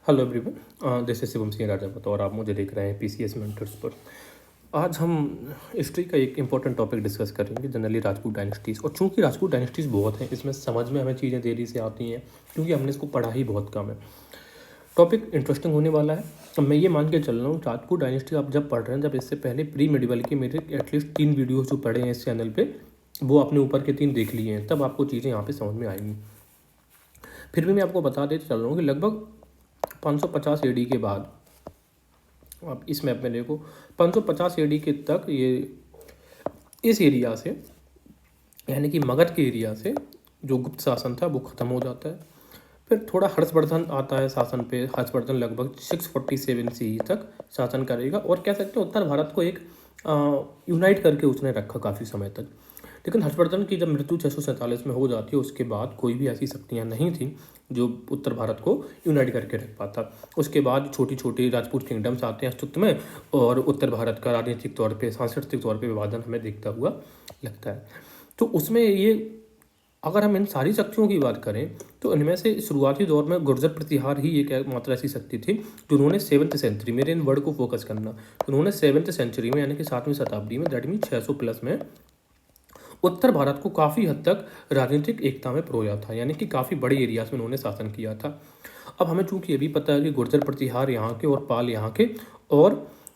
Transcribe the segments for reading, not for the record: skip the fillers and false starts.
Hello everyone, this is Shivam Singh Rajawat और आप मुझे देख रहे हैं पीसीएस मेंटर्स पर। आज हम हिस्ट्री का एक इंपॉर्टेंट टॉपिक डिस्कस करेंगे, जनरली राजपूत डायनेस्टीज़। और चूंकि राजपूत डायनेस्टीज़ बहुत हैं, इसमें समझ में हमें चीज़ें देरी से आती हैं क्योंकि हमने इसको पढ़ा ही बहुत कम है। टॉपिक इंटरेस्टिंग होने वाला है। अब मैं ये मान के चल रहा हूँ, राजपूत डायनेस्टी आप जब पढ़ रहे हैं, जब इससे पहले प्री मेडिवल के मेरे एटलीस्ट 3 वीडियोज़ जो पढ़े हैं इस चैनल पर, वो आपने ऊपर के 3 देख लिए हैं, तब आपको चीज़ें यहाँ पर समझ में आएंगी। फिर भी मैं आपको बता देते चल रहा हूँ कि लगभग 550 एडी के बाद, अब इसमें अब मैं देखो 550 एडी के तक ये इस एरिया से, यानी कि मगध के एरिया से जो गुप्त शासन था वो ख़त्म हो जाता है। फिर थोड़ा हर्षवर्धन आता है शासन पे। हर्षवर्धन लगभग 647 सी तक शासन करेगा और कह सकते हैं उत्तर भारत को एक यूनाइट करके उसने रखा काफ़ी समय तक। लेकिन हर्षवर्धन की जब मृत्यु 647 में हो जाती है, उसके बाद कोई भी ऐसी शक्तियाँ नहीं थी जो उत्तर भारत को यूनाइट करके रख पाता। उसके बाद छोटी छोटी राजपूत किंगडम्स आते हैं अस्तित्व में और उत्तर भारत का राजनीतिक तौर पे, सांस्कृतिक तौर पे विभाजन हमें दिखता हुआ लगता है। तो उसमें ये, अगर हम इन सारी शक्तियों की बात करें तो इनमें से शुरुआती दौर में गुर्जर प्रतिहार ही एक मात्र ऐसी शक्ति थी जो उन्होंने 7th सेंचुरी, मेरे इन वर्ड को फोकस करना, उन्होंने 7th सेंचुरी में, यानी कि 7वीं शताब्दी में, दैट मीन 600 प्लस में उत्तर भारत को काफ़ी हद तक राजनीतिक एकता में परोया था, यानी कि काफ़ी बड़े एरियाज में उन्होंने शासन किया था। अब हमें चूंकि ये भी पता है कि गुर्जर प्रतिहार यहाँ के और पाल यहाँ के और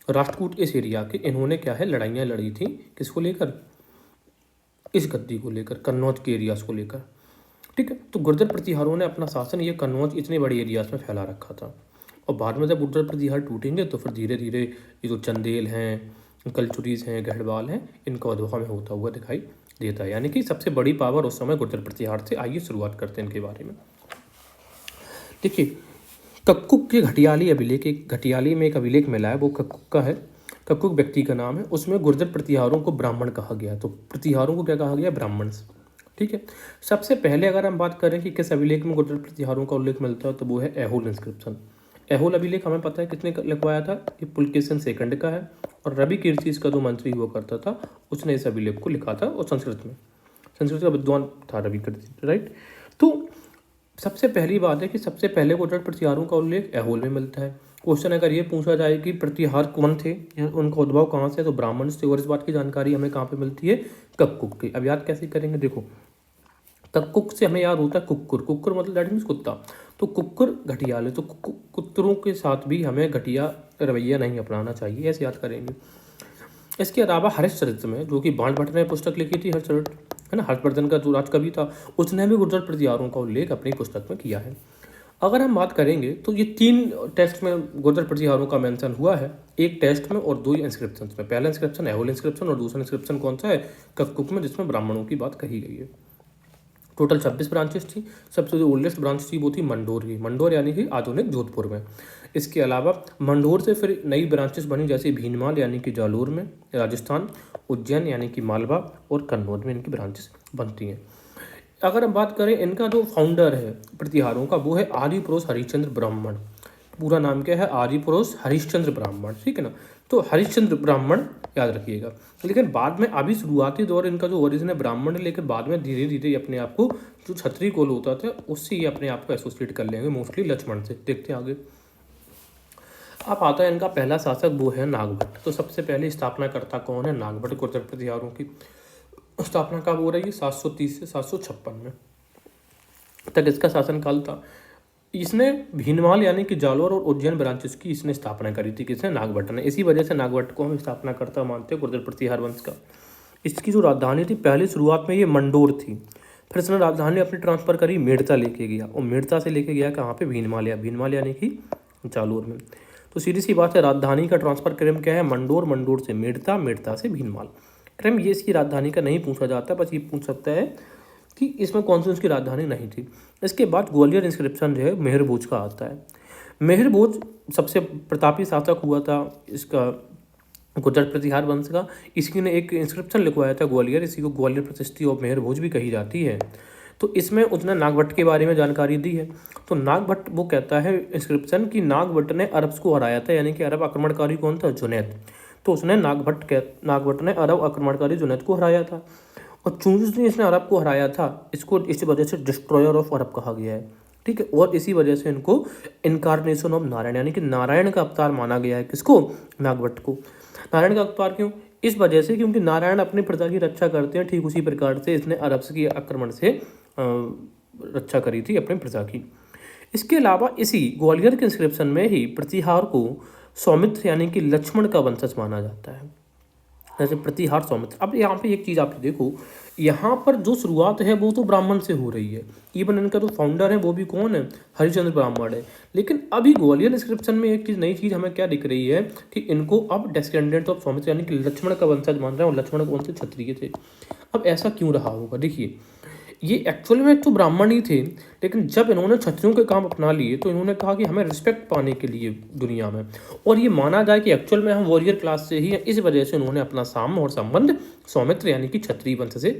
राष्ट्रकूट इस एरिया के, इन्होंने क्या है लड़ाइयाँ लड़ी थी किसको लेकर, इस गद्दी को लेकर, कन्नौज के एरियाज को लेकर। ठीक है, तो गुर्जर प्रतिहारों ने अपना शासन ये कन्नौज इतने बड़े एरियाज में फैला रखा था। और बाद में जब गुर्जर प्रतिहार टूटेंगे तो फिर धीरे धीरे ये जो चंदेल हैं, कलचुरीज हैं, गढ़वाल हैं, इनका उद्भव में होता हुआ दिखाई देता है। यानी कि सबसे बड़ी पावर उस समय गुर्जर प्रतिहार से। आइए शुरुआत करते हैं इनके बारे में। देखिए, कक्कुक के घटियाली अभिलेख, एक घटियाली में एक अभिलेख मिला है, वो कक्कुक का है, कक्कुक व्यक्ति का नाम है। उसमें गुर्जर प्रतिहारों को ब्राह्मण कहा गया। तो प्रतिहारों को क्या कहा गया, ब्राह्मण्स। ठीक है, सबसे पहले अगर हम बात करें कि किस अभिलेख में गुर्जर प्रतिहारों का उल्लेख मिलता है तो वो है ऐहोल इंस्क्रिप्शन। ऐहोल अभिलेख हमें पता है किसने लिखवाया था, ये पुलकेशिन सेकंड का है और रवि कीर्ति इसका जो मंत्री हुआ करता था उसने इस अभिलेख को लिखा था, और संस्कृत में, संस्कृत का विद्वान था रवि कीर्ति, राइट। तो सबसे पहली बात है कि सबसे पहले गुर्जर प्रतिहारों का उल्लेख ऐहोल में मिलता है। क्वेश्चन अगर ये पूछा जाए कि प्रतिहार कौन थे, उनका उद्भव कहाँ से, तो ब्राह्मण से, और इस बात की जानकारी हमें कहाँ पे मिलती है, कक्कुक की। अब याद कैसे करेंगे, देखो कक्कुक से हमें याद होता है कुक्कुर, कुक्कुर मतलब दैट मीन्स कुत्ता, तो कुक्कुर घटियाल, तो कुत्तरों के साथ भी हमें घटिया रवैया नहीं अपनाना चाहिए, ऐसे याद करेंगे। इसके अलावा हर्षचरित्र में, जो कि बाण भट्ट ने पुस्तक लिखी थी हर्षचरित्र, है ना, हर्षवर्धन का जो राजकवि था, उसने भी गुर्जर प्रतिहारों का उल्लेख अपनी पुस्तक में किया है। अगर हम बात करेंगे तो ये 3 टेक्स्ट में गुर्जर प्रतिहारों का मेंशन हुआ है, एक टेक्स्ट में और 2 इंस्क्रिप्शन में। पहला इंस्क्रिप्शन ऐहोल इंस्क्रिप्शन और दूसरा इंस्क्रिप्शन कौन सा है, कक्कुक में, जिसमें ब्राह्मणों की बात कही गई है। टोटल 26 ब्रांचेस थी। सबसे जो ओल्डेस्ट ब्रांच थी वो थी मंडोर की, मंडोर यानी कि आधुनिक जोधपुर में। इसके अलावा मंडोर से फिर नई ब्रांचेस बनी, जैसे भीनमाल यानी कि जालोर में राजस्थान, उज्जैन यानी कि मालवा, और कन्नौज में इनकी ब्रांचेस बनती हैं। अगर हम बात करें इनका जो फाउंडर है प्रतिहारों का, वो है आर्यपुरोष हरिश्चंद्र ब्राह्मण। पूरा नाम क्या है, आर्यपुरोष हरिश्चंद्र ब्राह्मण, ठीक है ना। तो हरिश्चंद्र ब्राह्मण याद रखिएगा। लेकिन बाद में, अभी शुरुआती दौर इनका जो ओरिजिन है ब्राह्मण है, लेकिन बाद में धीरे धीरे अपने आप को, जो क्षत्रिय कुल होता था उससे ये अपने आप को एसोसिएट कर लेंगे, मोस्टली लक्ष्मण से। देखते हैं आगे। अब आता है इनका पहला शासक, वो है नागभट्ट। तो सबसे पहले स्थापनाकर्ता कौन है, नागभट्ट। गुर्जर प्रतिहारों की स्थापना कब हो रही है, 730 से 756 में तक इसका शासनकाल था। इसने भीनमाल यानी कि जालोर और उज्जैन ब्रांचेस की इसने स्थापना करी थी, किसने, नागभट्ट ने। इसी वजह से नागभट्ट को हम स्थापना करता मानते हैं गुर्जर प्रतिहार वंश का। इसकी जो राजधानी थी, पहले शुरुआत में ये मंडोर थी, फिर इसने राजधानी अपनी ट्रांसफर करी, मेड़ता लेके गया, और मेड़ता से लेके गया कहाँ पे, भीनमाल, भीनमाल यानी कि जालोर में। तो सीधी सी बात है, राजधानी का ट्रांसफर क्रम क्या है, मंडोर, मंडोर से मेड़ता, मेड़ता से भीनमाल। क्रम ये इसकी राजधानी का नहीं पूछा जाता, बस ये पूछ सकता है कि इसमें कौन सी उसकी राजधानी नहीं थी। इसके बाद ग्वालियर इंस्क्रिप्शन जो है मेहर भोज का आता है। मेहर भोज सबसे प्रतापी शासक हुआ था इसका गुर्जर प्रतिहार वंश का। इसी ने एक इंस्क्रिप्शन लिखवाया था ग्वालियर, इसी को ग्वालियर प्रतिष्ठी और मेहर भोज भी कही जाती है। तो इसमें उसने नागभट्ट के बारे में जानकारी दी है। तो नागभट्ट वो कहता है इंस्क्रिप्शन कि नागभट्ट ने अरब को हराया था, यानी कि अरब आक्रमणकारी कौन था, जुनैद। तो उसने नागभट्ट ने अरब आक्रमणकारी जुनैद को हराया था, और चूंकि इसने अरब को हराया था, इसको इस वजह से डिस्ट्रॉयर ऑफ अरब कहा गया है। ठीक। ठीक है। और इसी वजह से इनको इनकारनेशन ऑफ नारायण यानी कि नारायण का अवतार माना गया है। किसको? नागभट्ट को। नारायण का अवतार क्यों? इस वजह से क्योंकि नारायण अपनी प्रजा की रक्षा करते हैं, ठीक उसी प्रकार से इसने अरब्स के आक्रमण से रक्षा करी थी अपनी प्रजा की। इसके अलावा इसी ग्वालियर के इंस्क्रिप्शन में ही प्रतिहार को सौमित्र यानी कि लक्ष्मण का वंशज माना जाता है। जैसे प्रतिहार सौमित्र। अब यहाँ पे एक चीज़ आप देखो, यहाँ पर जो शुरुआत है वो तो ब्राह्मण से हो रही है। इवन इनका जो फाउंडर है वो भी कौन है? हरिश्चंद्र ब्राह्मण है। लेकिन अभी ग्वालियर इंस्क्रिप्शन में एक चीज़, नई चीज़ हमें क्या दिख रही है कि इनको अब डेस्केंडेंट ऑफ सौमित्र यानी कि लक्ष्मण का वंशज मान रहे हैं, और लक्ष्मण कौन से? क्षत्रिय थे। अब ऐसा क्यों रहा होगा? देखिए, ये एक्चुअल में तो ब्राह्मण ही थे, लेकिन जब इन्होंने क्षत्रियों के काम अपना लिए तो इन्होंने कहा कि हमें रिस्पेक्ट पाने के लिए दुनिया में, और ये माना जाए कि एक्चुअल में हम वॉरियर क्लास से ही हैं, इस वजह से उन्होंने अपना साम्य और संबंध सौमित्र यानी कि क्षत्रिय वंश से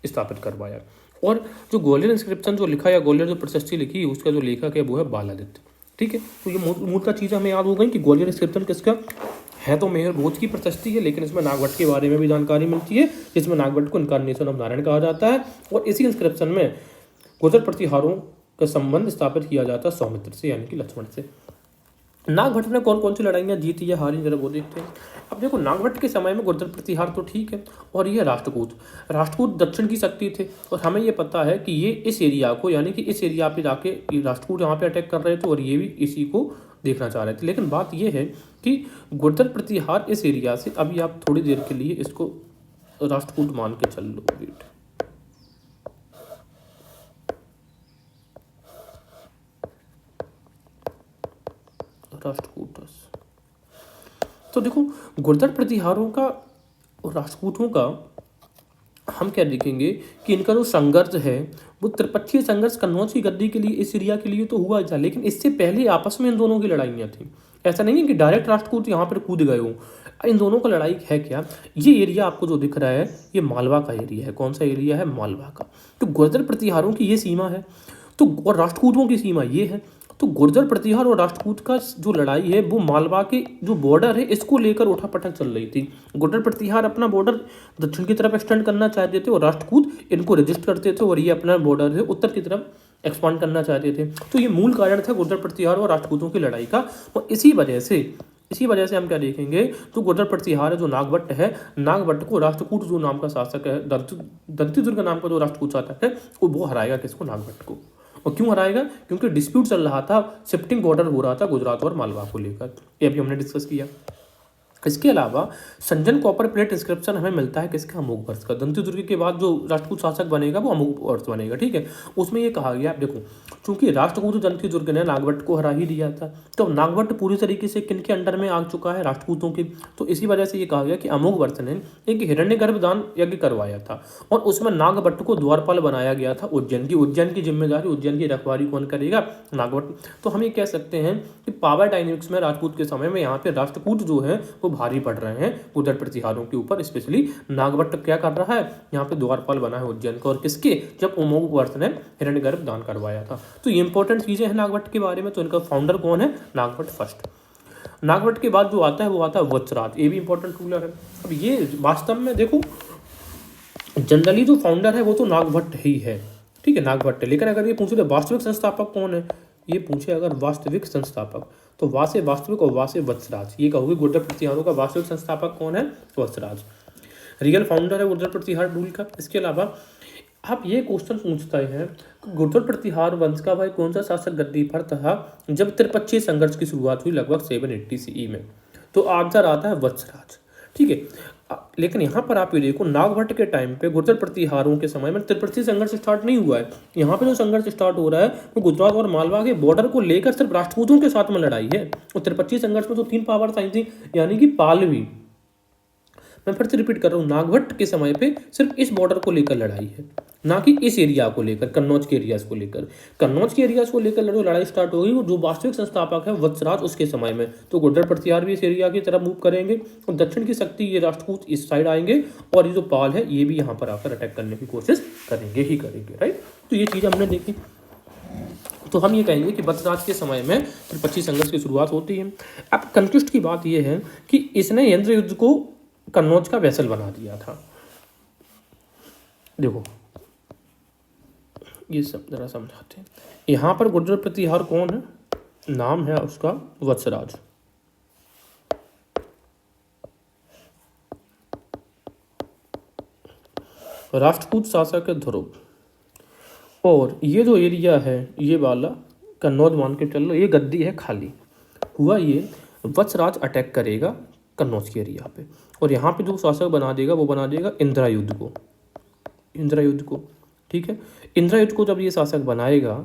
स्थापित करवाया। और जो ग्वालियर इंस्क्रिप्शन जो लिखा या ग्वालियर जो प्रशस्ति लिखी, उसका जो लेखक है वो है बालादित्य। ठीक है, तो ये मूलतः चीज़ हमें याद हो गई कि ग्वालियर इंस्क्रिप्शन किसका है? तो मेहर भोज की प्रशस्ति है, लेकिन इसमें नागभट्ट के बारे में भी जानकारी मिलती है, जिसमें नागभट्ट को इनकारनेशन ऑफ नारायण कहा जाता है। और इसी इंस्क्रिप्शन में गुर्जर प्रतिहारों का संबंध स्थापित किया जाता है सौमित्र से यानी कि लक्ष्मण से। नागभट्ट ने कौन कौन सी लड़ाइयाँ जीती है, हारी, जरा वो देखते हैं। अब देखो, नागभट्ट के समय में गुर्जर प्रतिहार तो ठीक है, और ये राष्ट्रकूट दक्षिण की शक्ति थे, और हमें ये पता है कि ये इस एरिया को यानी कि इस एरिया पे जाके राष्ट्रकूट यहाँ पे अटैक कर रहे थे, और ये भी इसी को देखना चाह रहे थे। लेकिन बात यह है कि गुर्जर प्रतिहार इस एरिया से, अभी आप थोड़ी देर के लिए इसको राष्ट्रकूट मान के चल लो। वेट, राष्ट्रकूट, तो देखो गुर्जर प्रतिहारों का और राष्ट्रकूटों का हम क्या देखेंगे कि इनका जो संघर्ष है वो त्रिपक्षीय संघर्ष कन्नौज की गद्दी के लिए, इस एरिया के लिए तो हुआ था, लेकिन इससे पहले आपस में इन दोनों की लड़ाइयाँ थी। ऐसा नहीं है कि डायरेक्ट राष्ट्रकूट यहाँ पर कूद गए हो। इन दोनों का लड़ाई है क्या? ये एरिया आपको जो दिख रहा है ये मालवा का एरिया है। कौन सा एरिया है? मालवा का। तो गुर्जर प्रतिहारों की ये सीमा है, तो और राष्ट्रकूटों की सीमा ये है। तो गुर्जर प्रतिहार और राष्ट्रकूट का जो लड़ाई है वो मालवा के जो बॉर्डर है इसको लेकर उठापटक चल रही थी। गुर्जर प्रतिहार अपना बॉर्डर दक्षिण की तरफ एक्सटेंड करना चाहते थे, और राष्ट्रकूट इनको रजिस्ट करते थे, और ये अपना बॉर्डर है उत्तर की तरफ एक्सपांड करना चाहते थे। तो ये मूल कारण था गुर्जर प्रतिहार और राष्ट्रकूटों की लड़ाई का। और इसी वजह से हम क्या देखेंगे, तो गुर्जर प्रतिहार जो नागभट्ट है, नागभट्ट को राष्ट्रकूट जो नाम का शासक है, दंतीदुर्ग नाम का जो राष्ट्रकूट शासक है, वो हराएगा किसको? नागभट्ट को। और क्यों हराएगा? क्योंकि डिस्प्यूट चल रहा था, शिफ्टिंग बॉर्डर हो रहा था गुजरात और मालवा को लेकर। ये अभी हमने डिस्कस किया। इसके अलावा संजन कॉपर प्लेट इंस्क्रिप्शन हमें मिलता है किसका? अमोघ वर्ष का। दंतीदुर्ग के बाद जो राष्ट्रकूट शासक बनेगा वो अमोघ वर्ष बनेगा। ठीक है, उसमें ये कहा गया, देखो चूंकि राष्ट्रकूट दंतीदुर्ग ने नागभट्ट को हरा ही दिया था, तो नागभट्ट पूरी तरीके से किनके अंडर में आ चुका है? राष्ट्रकूटों के। तो इसी वजह से ये कहा गया कि अमोघ वर्ष ने एक हिरण्यगर्भ दान यज्ञ करवाया था, और उसमें नागभट्ट को द्वारपाल बनाया गया था उज्जैन की जिम्मेदारी, उज्जैन की रखवाली कौन करेगा? नागभट्ट। तो हम ये कह सकते हैं कि पावर डायनेमिक्स में राजपूत के समय में यहाँ पे राष्ट्रकूट जो है वो भारी पड़ रहे हैं गुर्जर प्रतिहारों के ऊपर। स्पेशली नागभट्ट क्या कर रहा है? यहाँ पे द्वारपाल बना है उज्जैन का, और किसके? जब अमोघ वर्ष ने हिरण्यगर्भ दान करवाया था। तो ये इंपॉर्टेंट चीजें हैं नागभट्ट के बारे में। तो इनका फाउंडर कौन है? नागभट्ट फर्स्ट। नागभट्ट के बाद जो आता है वो आता है वत्सराज, ये भी इंपॉर्टेंट रूलर है। अब ये वास्तव में देखो, जनरली जो फाउंडर है वो तो नागभट्ट ही है, ठीक है, नागभट्ट है। लेकिन अगर ये पूछे वास्तविक संस्थापक कौन है, ये पूछे अगर वास्तविक संस्थापक, तो वासे वास्तविक और वासे वत्सराज, ये कहोगे गुर्जर प्रतिहारों का वास्तविक संस्थापक कौन है? वत्सराज रियल फाउंडर है गुर्जर प्रतिहार रूल का। इसके अलावा आप ये क्वेश्चन पूछते हैं गुर्जर प्रतिहार वंश का भाई कौन सा शासक गद्दी पर था जब त्रिपक्षीय संघर्ष की शुरुआत हुई लगभग 780 CE में? तो आंसर आता है वत्सराज। ठीक है, लेकिन यहाँ पर आप ये देखो, नागभट्ट के टाइम पे गुर्जर प्रतिहारों के समय में त्रिपक्षीय संघर्ष स्टार्ट नहीं हुआ है। यहाँ पे जो संघर्ष स्टार्ट हो रहा है वो गुजरात और मालवा के बॉर्डर को लेकर सिर्फ राष्ट्रकूटों के साथ में लड़ाई है। और त्रिपक्षीय संघर्ष में तो 3 पावर्स आई थी, यानी कि पालवी। मैं फिर से रिपीट कर रहा हूँ, नागभट्ट के समय पे सिर्फ इस बॉर्डर को लेकर लड़ाई है, ना कि इस एरिया को लेकर, कन्नौज के एरियाज को लेकर। कन्नौज के एरियाज को लेकर लड़ाई स्टार्ट हो गई, और जो वास्तविक संस्थापक है वत्सराज उसके समय में। तो गुर्जर प्रतिहार भी इस एरिया की तरफ मूव करेंगे, और दक्षिण की शक्ति ये राष्ट्रकूट इस साइड आएंगे, और ये जो पाल है ये भी यहाँ पर आकर अटैक करने की कोशिश करेंगे ही करेंगे। राइट, तो ये चीज़ हमने देखी। तो हम ये कहेंगे कि वत्सराज के समय में त्रिपक्षीय संघर्ष की शुरुआत होती है। अब कंक्लूस्ट की बात यह है कि इसने यंत्र युद्ध को कन्नौज का वैसल बना दिया था। देखो ये सब जरा समझाते हैं। यहाँ पर गुर्जर प्रतिहार कौन है? नाम है उसका वत्सराज। राष्ट्रकूट शासक है ध्रुव। और ये जो एरिया है ये वाला कन्नौज मान के चल लो, ये गद्दी है खाली। हुआ ये वत्सराज अटैक करेगा कन्नौज के एरिया पे, और यहाँ पे जो शासक बना देगा वो बना देगा इंद्रायुध को। इंद्रायुध को, ठीक है। इंद्रायुध को जब ये शासक बनाएगा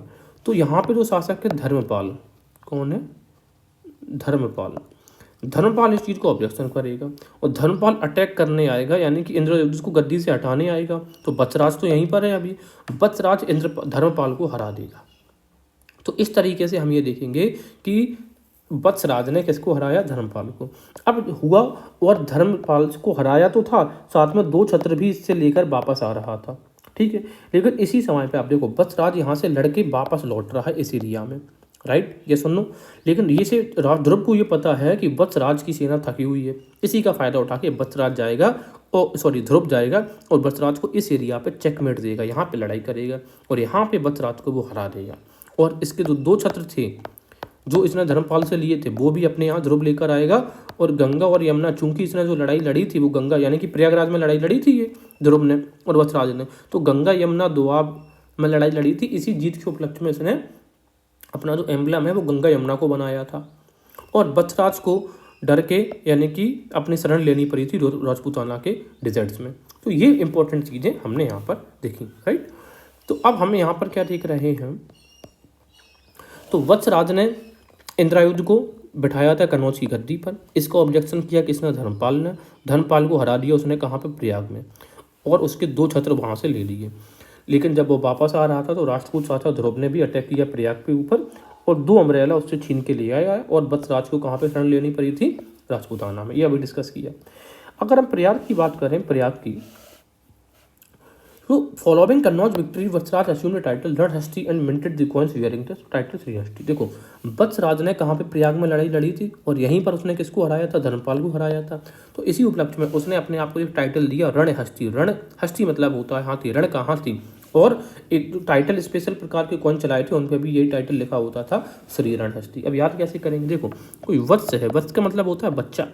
तो यहाँ पे जो शासक है धर्मपाल, कौन है? धर्मपाल। धर्मपाल इस चीज़ को ऑब्जेक्शन करेगा और धर्मपाल अटैक करने आएगा, यानी कि इंद्रयुध को गद्दी से हटाने आएगा। तो वत्सराज तो यहीं पर है अभी, वत्सराज धर्मपाल को हरा देगा। तो इस तरीके से हम ये देखेंगे कि वत्सराज ने किसको हराया? धर्मपाल को। अब हुआ, और धर्मपाल को हराया तो था, साथ में 2 छत्र भी इससे लेकर वापस आ रहा था, ठीक है। लेकिन इसी समय पे आप देखो वत्सराज यहाँ से लड़के वापस लौट रहा है इस एरिया में, राइट, ये सुन लो। लेकिन ये से ध्रुव को ये पता है कि वत्सराज की सेना थकी हुई है, इसी का फायदा उठा के वत्सराज जाएगा, और सॉरी ध्रुव जाएगा और वत्सराज को इस एरिया पे चेकमेट देगा, यहाँ पे लड़ाई करेगा और यहाँ पे वत्सराज को वो हरा देगा। और इसके जो 2 छत्र थे जो इसने धर्मपाल से लिए थे वो भी अपने यहाँ ध्रुव लेकर आएगा। और गंगा और यमुना, चूंकि इसने जो लड़ाई लड़ी थी वो गंगा यानी कि प्रयागराज में लड़ाई लड़ी थी ये ध्रुव ने और वत्सराज ने, तो गंगा यमुना दोआब में लड़ाई लड़ी थी। इसी जीत के उपलक्ष्य में इसने अपना जो एम्बलम है वो गंगा यमुना को बनाया था। और वत्सराज को डर के यानी कि अपनी शरण लेनी पड़ी थी राजपूताना के डिजर्ट्स में। तो ये इंपॉर्टेंट चीज़ें हमने यहाँ पर देखी, राइट। तो अब हम यहाँ पर क्या देख रहे हैं? तो वत्सराज ने इंद्रायुध को बिठाया था कन्नौज की गद्दी पर। इसका ऑब्जेक्शन किया किसने? धर्मपाल ने। धर्मपाल को हरा दिया उसने, कहाँ पे? प्रयाग में, और उसके 2 छत्र वहाँ से ले लिए। लेकिन जब वो वापस आ रहा था तो राष्ट्रकूट शासक ध्रुव ने भी अटैक किया प्रयाग के ऊपर और 2 अमरेला उससे छीन के ले आया, और वत्सराज को कहाँ पे शरण लेनी पड़ी थी? राजपूताना में। ये अभी डिस्कस किया। अगर हम प्रयाग की बात करें, प्रयाग की, तो following Kannauj victory Vatsaraja assumed the title Ranahasti and minted the coins wearing the title Srihasti. देखो वत्सराज ने कहाँ पे? प्रयाग में लड़ाई लड़ी थी और यहीं पर उसने किसको हराया था? धर्मपाल को हराया था। तो इसी उपलक्ष्य में उसने अपने आप को एक टाइटल दिया रणहस्ती। रणहस्ती मतलब होता है हाथी, रण का हाथी। और एक जो टाइटल स्पेशल प्रकार के कॉइन चलाए थे उन पर भी यही टाइटल लिखा होता था, श्री रणहस्ती। अब याद कैसे करेंगे? देखो कोई वत्स है, वत्स का मतलब होता है बच्चा,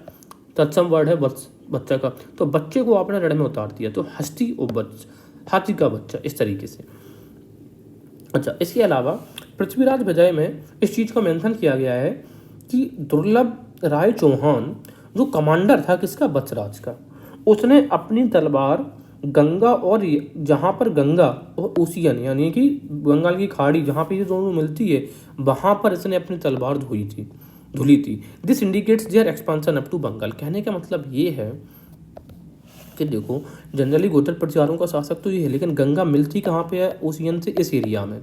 तत्सम वर्ड है वत्स, बच्चा का। तो बच्चे को आपने रण में उतार दिया, तो हस्ती और वत्स, हाथी का बच्चा, इस तरीके से। अच्छा, इसके अलावा पृथ्वीराज विजय में इस चीज़ को मेंशन किया गया है कि दुर्लभ राय चौहान जो कमांडर था किसका? वत्सराज का, उसने अपनी तलवार गंगा और जहाँ पर गंगा और ओशियन यानी कि बंगाल की खाड़ी जहाँ पे ये दोनों मिलती है वहाँ पर इसने अपनी तलवार धुली थी। This indicates their expansion up to Bengal. कहने का मतलब ये है कि देखो जनरली गुर्जर प्रतिहारों का शासक तो ये है, लेकिन गंगा मिलती कहाँ पे है? ओशियन से, इस एरिया में।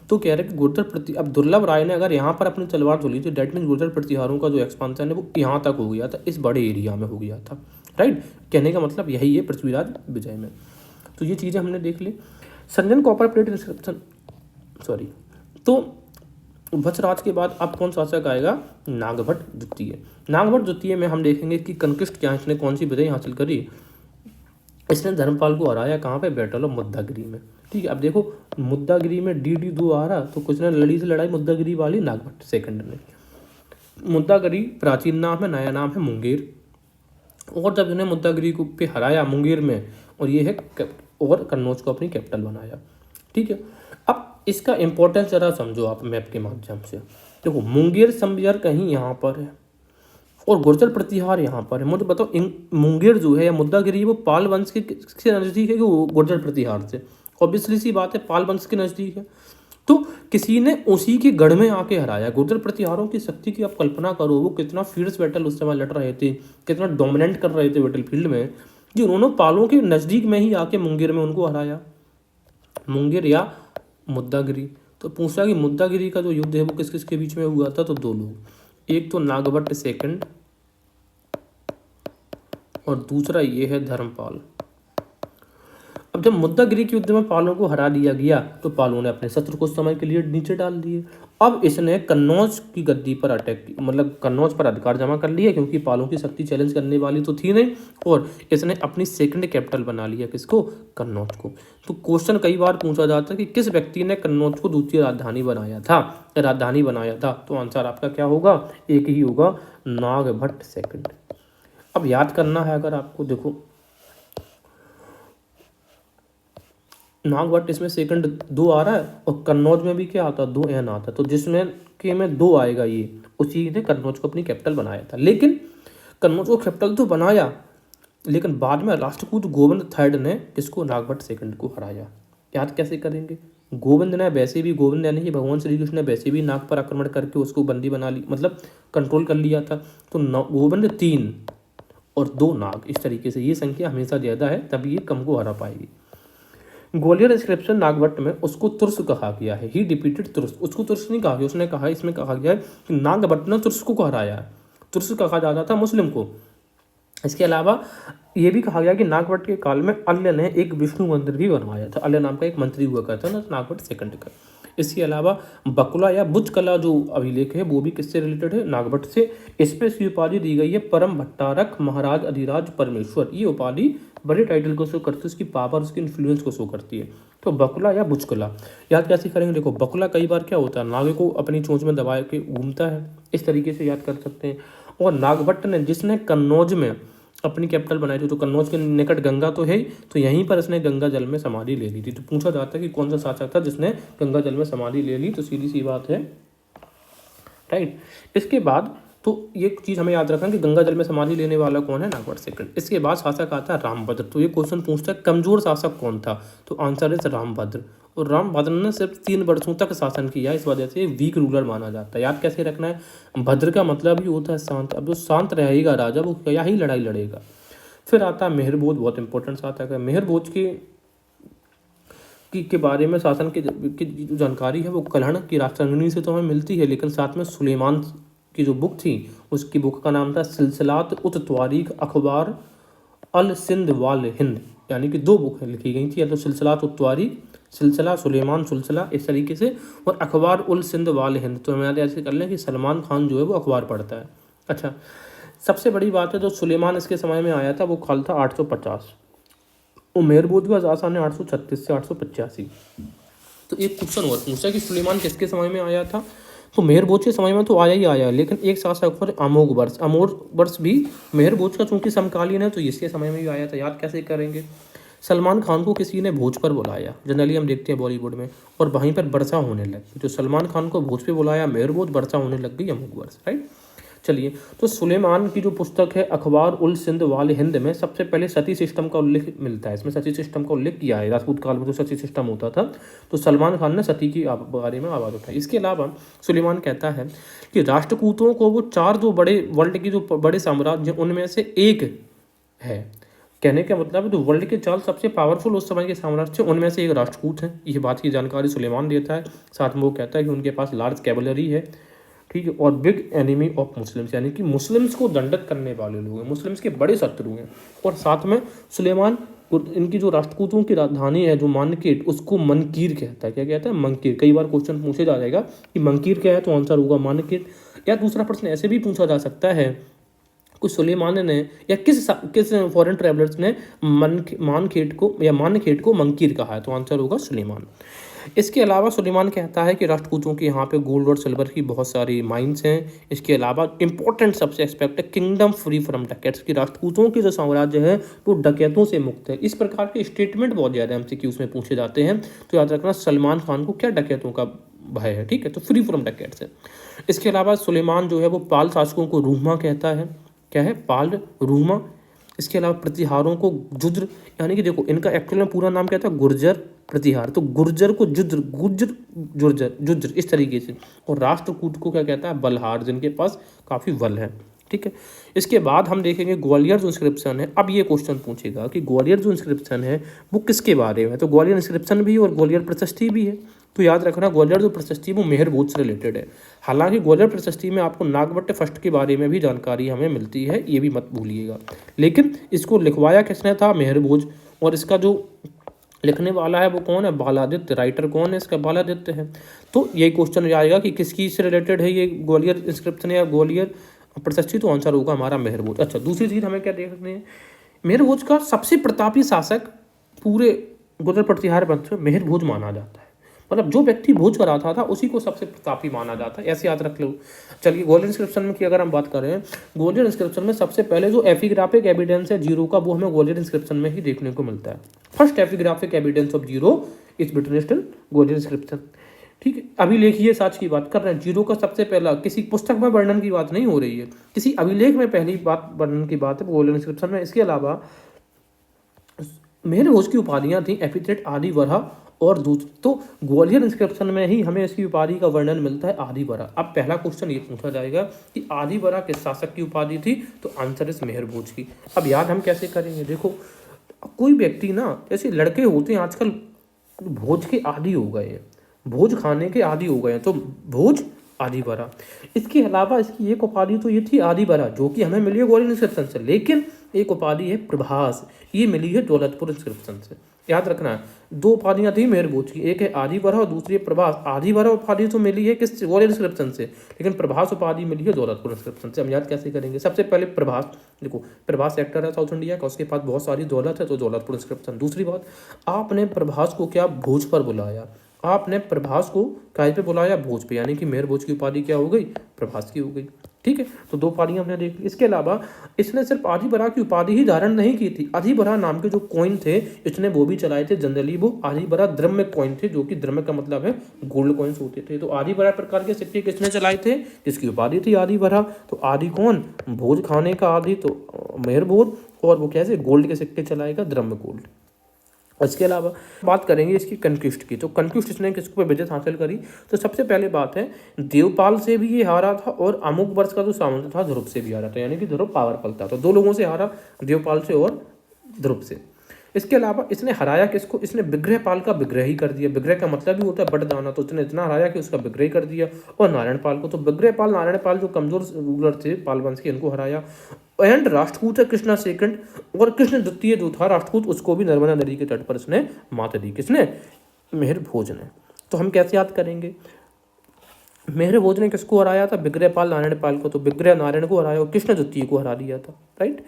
तो कह रहे कि अब दुर्लभ राय ने अगर यहाँ पर अपनी तलवार धुली थी, डेट मीन गुर्जर प्रतिहारों का जो एक्सपांशन है वो यहाँ तक हो गया था, इस बड़े एरिया में हो गया था, राइट। कहने का मतलब यही है पृथ्वीराज विजय में। तो ये चीज़ें हमने देख ली। Sanjan copper plate inscription, sorry. तो वत्सराज के बाद अब कौन शासक आएगा? नागभट्ट द्वितीय। नागभट्ट द्वितीय में हम देखेंगे कि कंक्विस्ट क्या है, इसने कौन सी विजय हासिल करी। इसने धर्मपाल को हराया कहाँ पे? बैटल ऑफ मुद्दागिरी में, ठीक है। अब देखो मुद्दागिरी में DD2 आ रहा, तो कुछ ने लड़ी से लड़ाई मुद्दागिरी वाली नागभट्ट सेकंड ने। मुद्दागिरी प्राचीन नाम है, नया नाम है मुंगेर। और जब इन्हें मुद्दागिरी को पे हराया मुंगेर में, और ये है और कन्नौज को अपनी कैपिटल बनाया, ठीक है। अब इसका इंपॉर्टेंस जरा समझो आप मैप के माध्यम से। देखो मुंगेर समयर कहीं यहाँ पर है और गुर्जर प्रतिहार यहाँ पर है। मुझे बताओ मुंगेर जो है या मुद्दागिरी वो पाल वंश के नज़दीक है कि वो गुर्जर प्रतिहार से? ऑब्वियसली सी बात है, पाल वंश के नज़दीक है। तो किसी ने उसी के गढ़ में आके हराया। गुर्जर प्रतिहारों की शक्ति की आप कल्पना करो, वो कितना फील्ड्स बैटल उस समय लड़ रहे थे, कितना डोमिनेट कर रहे थे बैटल फील्ड में, कि उन्होंने पालों के नज़दीक में ही आके मुंगेर में उनको हराया। मुंगेर या मुद्दागिरी। तो पूछा कि मुद्दागिरी का जो युद्ध है वो किस किस के बीच में हुआ था? तो 2 लोग, एक तो नागभट्ट सेकंड और दूसरा ये है धर्मपाल। अब जब मुद्दागिरी के युद्ध में पालों को हरा दिया गया तो पालों ने अपने शत्रु को समय के लिए नीचे डाल दिए। अब इसने कन्नौज की गद्दी पर अटैक मतलब कन्नौज पर अधिकार जमा कर लिया, क्योंकि पालों की शक्ति चैलेंज करने वाली तो थी नहीं, और इसने अपनी सेकंड कैपिटल बना लिया, किसको? कन्नौज को। तो क्वेश्चन कई बार पूछा जाता है कि किस व्यक्ति ने कन्नौज को दूसरी राजधानी बनाया था, तो आंसर आपका क्या होगा? एक ही होगा, नागभट्ट सेकंड। अब याद करना है अगर आपको, देखो नागभट्ट इसमें सेकंड 2 आ रहा है, और कन्नौज में भी क्या आता है? 2 एन आता है, तो जिसमें के में 2 आएगा, ये उसी ने कन्नौज को अपनी कैपिटल बनाया था। लेकिन कन्नौज को कैपिटल तो बनाया, लेकिन बाद में राष्ट्रकूट गोविंद थर्ड ने इसको नागभट्ट सेकंड को हराया। याद कैसे करेंगे? गोविंद यानी कि भगवान श्री कृष्ण ने वैसे भी नाग पर आक्रमण करके उसको बंदी बना ली, मतलब कंट्रोल कर लिया था। तो गोविंद 3 और 2 नाग, इस तरीके से ये संख्या हमेशा ज़्यादा है, तभी ये कम को हरा पाएगी। ग्वालियर इंस्क्रिप्शन नागभट्ट में उसको तुर्स कहा गया है। ही डिपीटेड तुर्स, उसको तुर्स नहीं कहा गया, उसने कहा, इसमें कहा गया है कि नागभट्ट ने तुर्स को हराया है। तुर्स कहा जाता था मुस्लिम को। इसके अलावा ये भी कहा गया कि नागभट्ट के काल में अल्य ने एक विष्णु मंदिर भी बनवाया था। अल्य नाम का एक मंत्री हुआ करता था नागभट्ट सेकंड का। इसके अलावा बकुला या बुज कला जो अभिलेख है वो भी किससे रिलेटेड है? नागभट्ट से। इसमें इसकी उपाधि दी गई है परम भट्टारक महाराज अधिराज परमेश्वर। ये उपाधि बड़े टाइटल को शो करती है, उसकी पावर, उसकी इन्फ्लुएंस को शो करती है। तो बकुला या बुचकुला याद कैसे करेंगे? देखो बकुला कई बार क्या होता है, नागे को अपनी चोंच में दबा के घूमता है, इस तरीके से याद कर सकते हैं। और नागभट्ट ने, जिसने कन्नौज में अपनी कैपिटल बनाई थी, तो कन्नौज के निकट गंगा तो है ही, तो यहीं पर इसने गंगा जल में समाधि ले ली थी। तो पूछा जाता है कि कौन सा शासक था जिसने गंगा जल में समाधि ले ली, तो सीधी सी बात है, राइट। इसके बाद तो ये चीज़ हमें याद रखना कि गंगा जल में समाधि लेने वाला कौन है? नागभट्ट सेकंड। इसके बाद शासक आता है रामभद्र। तो ये क्वेश्चन पूछता है कमजोर शासक कौन था, तो आंसर है रामभद्र। और रामभद्र ने सिर्फ 3 वर्षों तक शासन किया, इस वजह से वीक रूलर माना जाता है। याद कैसे रखना है? भद्र का मतलब ही होता है शांत। अब जो शांत रहेगा राजा, वो क्या ही लड़ाई लड़ेगा। फिर आता है मेहरभोज, बहुत इंपॉर्टेंट शासक है। मेहरभोज के बारे में शासन की जो जानकारी है वो कलहण की राष्ट्रंगिनी से तो हमें मिलती है, लेकिन साथ में सुलेमान की जो बुक थी, उसकी बुक का नाम था सिलसिलात उत त्वारीख अखबार अल सिंध वाल हिंद, यानी कि 2 बुक लिखी गई थी, या तो सिलसिलात उत त्वारीख, सिलसिला सुलेमान सिलसिला, इस तरीके से, और अखबार उल सिंध वाल हिंद। तो हमारे ऐसे कर लें कि सलमान खान जो है वो अखबार पढ़ता है। अच्छा, सबसे बड़ी बात है, जो सुलेमान इसके समय में आया था वो काल था 850, और मेहरभोज का शासन है 836 से 885। तो एक क्वेश्चन और पूछा कि सुलेमान किसके समय में आया था, तो मेहरभोज के समय में तो आया ही आया, लेकिन एक शासक पर अमोघ वर्ष भी मेहरभोज का चूंकि समकालीन है, तो इसके समय में भी आया था। याद कैसे करेंगे? सलमान खान को किसी ने भोज पर बुलाया, जनरली हम देखते हैं बॉलीवुड में, और वहीं पर वर्षा होने लगी। तो सलमान खान को भोज पे बुलाया मेहरभोज, वर्षा होने लग गई अमोघ वर्ष, राइट। चलिए, तो सुलेमान की जो पुस्तक है अखबार उल सिंध वाल हिंद में सबसे पहले सती सिस्टम का उल्लेख मिलता है। इसमें सती सिस्टम का उल्लेख किया है, राजपूत काल में जो सती सिस्टम होता था, तो सलमान खान ने सती की बारे में आवाज़ उठाई। इसके अलावा सुलेमान कहता है कि राष्ट्रकूटों को वो 4 जो बड़े वर्ल्ड की जो बड़े साम्राज्य उनमें से एक है। कहने का मतलब है, तो वर्ल्ड के 4 सबसे पावरफुल उस समय के साम्राज्य उनमें से एक राष्ट्रकूट है। ये बात की जानकारी सुलेमान देता है। साथ में वो कहता है कि उनके पास लार्ज कैवलरी है, ठीक है, और बिग एनिमी ऑफ मुस्लिम्स, यानी कि मुस्लिम्स को दंडित करने वाले लोग हैं, मुस्लिम्स के बड़े शत्रु हैं। और साथ में सुलेमान इनकी जो राष्ट्रकूटों की राजधानी है जो मानकेट, उसको मनकीर कहता है। क्या कहता है? मनकीर। कई बार क्वेश्चन पूछे जा जाएगा कि मनकीर क्या है, तो आंसर होगा मानकेट। या दूसरा प्रश्न ऐसे भी पूछा जा सकता है कि सुलेमान ने या किस फॉरेन ट्रैवलर्स ने मानखेट को मंकीर कहा है, तो आंसर होगा सुलेमान। इसके अलावा सुलेमान कहता है कि राष्ट्रकूटों के यहाँ पे गोल्ड और सिल्वर की बहुत सारी माइंस हैं। इसके अलावा इंपॉर्टेंट सबसे एस्पेक्ट है किंगडम फ्री फ्रॉम डकैट्स, की राष्ट्रकूटों की जो साम्राज्य है वो डकैतों से मुक्त है। इस प्रकार के स्टेटमेंट बहुत ज़्यादा एमसीक्यूज में पूछे जाते हैं, तो याद रखना सलमान खान को क्या डकैतों का भय है, ठीक है, तो फ्री फ्रॉम डकैट्स है। इसके अलावा सुलेमान जो है वो पाल शासकों को रूहमा कहता है। क्या है? पाल, रूहमा। इसके अलावा प्रतिहारों को जुद्र, यानी कि देखो इनका एक्चुअल में पूरा नाम क्या था? गुर्जर प्रतिहार, तो गुर्जर को जुज्र इस तरीके से। और राष्ट्रकूट को क्या कहता है? बलहार, जिनके पास काफ़ी बल है, ठीक है। इसके बाद हम देखेंगे ग्वालियर जो इंस्क्रिप्शन है। अब ये क्वेश्चन पूछेगा कि ग्वालियर जो इंस्क्रिप्शन है वो किसके बारे में, तो ग्वालियर इंस्क्रिप्शन भी और ग्वालियर प्रशस्ति भी है। तो याद रखना ग्वालियर जो प्रशस्ति वो मेहरभोज से रिलेटेड है। हालांकि ग्वालियर प्रशस्ति में आपको नागभट्ट फर्स्ट के बारे में भी जानकारी हमें मिलती है, ये भी मत भूलिएगा। लेकिन इसको लिखवाया किसने था? मेहरभोज। और इसका जो लिखने वाला है वो कौन है? बालादित्य। राइटर कौन है इसका? बालादित्य है। तो यही क्वेश्चन आएगा कि किसकी से रिलेटेड है ये ग्वालियर इंस्क्रिप्शन या ग्वालियर प्रशस्ति, तो आंसर होगा हमारा मेहर भोज। अच्छा, दूसरी चीज़ हमें क्या देखते हैं, मेहर भोज का सबसे प्रतापी शासक पूरे गुर्जर प्रतिहार वंश में मेहर भोज माना जाता है। मतलब जो व्यक्ति भोज कराता था उसी को सबसे प्रतापी माना जाता है, ऐसे याद रख लो। चलिए ग्वालियर इंस्क्रिप्शन में की अगर हम बात करें, ग्वालियर इंस्क्रिप्शन में सबसे पहले जो एपिग्राफिक एविडेंस है जीरो का, वो हमें ग्वालियर इंस्क्रिप्शन में ही देखने को मिलता है। First epigraphic evidence of zero is witnessed in Gwalior inscription. ठीक है, अभिलेख ये साच की बात कर रहे हैं। जीरो का सबसे पहला, किसी पुस्तक में वर्णन की बात नहीं हो रही है, किसी अभिलेख में पहली बात वर्णन की बात है ग्वालियर इंस्क्रिप्शन में। इसके अलावा मेहर भोज की उपाधियां थी एपिथेट, आदि, वरहा और दूत। तो ग्वालियर इंस्क्रिप्शन में ही हमें इसकी उपाधि का वर्णन मिलता है, आदि वरहा। अब पहला क्वेश्चन ये पूछा जाएगा कि आदि वरहा किस शासक की उपाधि थी, तो आंसर इस मेहर भोज की। अब याद हम कैसे करेंगे, देखो कोई व्यक्ति ना, जैसे लड़के होते हैं आजकल भोज के आदी हो गए हैं, भोज खाने के आदी हो गए हैं, तो भोज आदि वरहा। इसके अलावा इसकी एक उपाधि तो ये थी आदि वरहा, जो कि हमें मिली है ग्वालियर इंस्क्रिप्शन से, लेकिन एक उपाधि है प्रभास, ये मिली है दौलतपुर इंस्क्रिप्शन से। याद रखना है, दो उपाधियां थी मेहर भोज की, एक है आदि वरहा और दूसरी है प्रभास। आदि वरहा उपाधि तो मिली है किस? ग्वालियर इंस्क्रिप्शन से, लेकिन प्रभास उपाधि मिली है दौलतपुर इंस्क्रिप्शन से। हम याद कैसे करेंगे, सबसे पहले प्रभास, देखो प्रभास एक्टर है साउथ इंडिया का, उसके पास बहुत सारी दौलत है, तो दौलतपुर इंस्क्रिप्शन। दूसरी बात, आपने प्रभास को क्या भोज पर बुलाया, आपने प्रभास को काय पे बुलाया? भोज पे, यानी कि मेहर भोज की उपाधि क्या हो गई? प्रभास की हो गई। ठीक है, तो दो उपाधियां हमने देख ली। इसके अलावा इसने सिर्फ आदि वरहा की उपाधि ही धारण नहीं की थी, आदि वरहा नाम के जो कॉइन थे इसने वो भी चलाए थे। जनरली वो आदि वरहा द्रव्य कॉइन थे, जो कि द्रव्य का मतलब है गोल्ड कॉइन्स होते थे। तो आदि वरहा प्रकार के सिक्के किसने चलाए थे? जिसकी उपाधि थी आदि वरहा। तो आदि कौन? भोज खाने का आदि, तो मेहर भोज, और वो कैसे? गोल्ड के सिक्के चलाएगा, द्रव्य गोल्ड। इसके अलावा बात करेंगे इसकी कंक्विस्ट की, तो कंक्विस्ट इसने किसको पे विजय हासिल करी, तो सबसे पहले बात है देवपाल से भी ये हारा था, और अमुक वर्ष का जो सामंत था ध्रुव से भी हारा था, यानी कि ध्रुव पावरफुल था, तो दो लोगों से हारा, देवपाल से और ध्रुव से। इसके अलावा इसने हराया किसको? इसने विग्रहपाल का विग्रह ही कर दिया। विग्रह का मतलब भी होता है बटदाना, तो इसने इतना हराया कि उसका विग्रह कर दिया। और नारायणपाल को, तो विग्रहपाल नारायणपाल जो कमजोर रूलर थे पाल वंश के, इनको हराया। एंड राष्ट्रकूट है कृष्णा सेकंड, और कृष्ण द्वितीय जो था राष्ट्रकूट, उसको भी नर्मदा नदी के तट पर इसने मात दी। किसने? मेहर भोज ने। तो हम कैसे याद करेंगे, मेहर भोज ने किसको हराया था? विग्रहपाल नारायणपाल को, तो विग्रह नारायण को हराया और कृष्ण द्वितीय को हरा दिया था, राइट।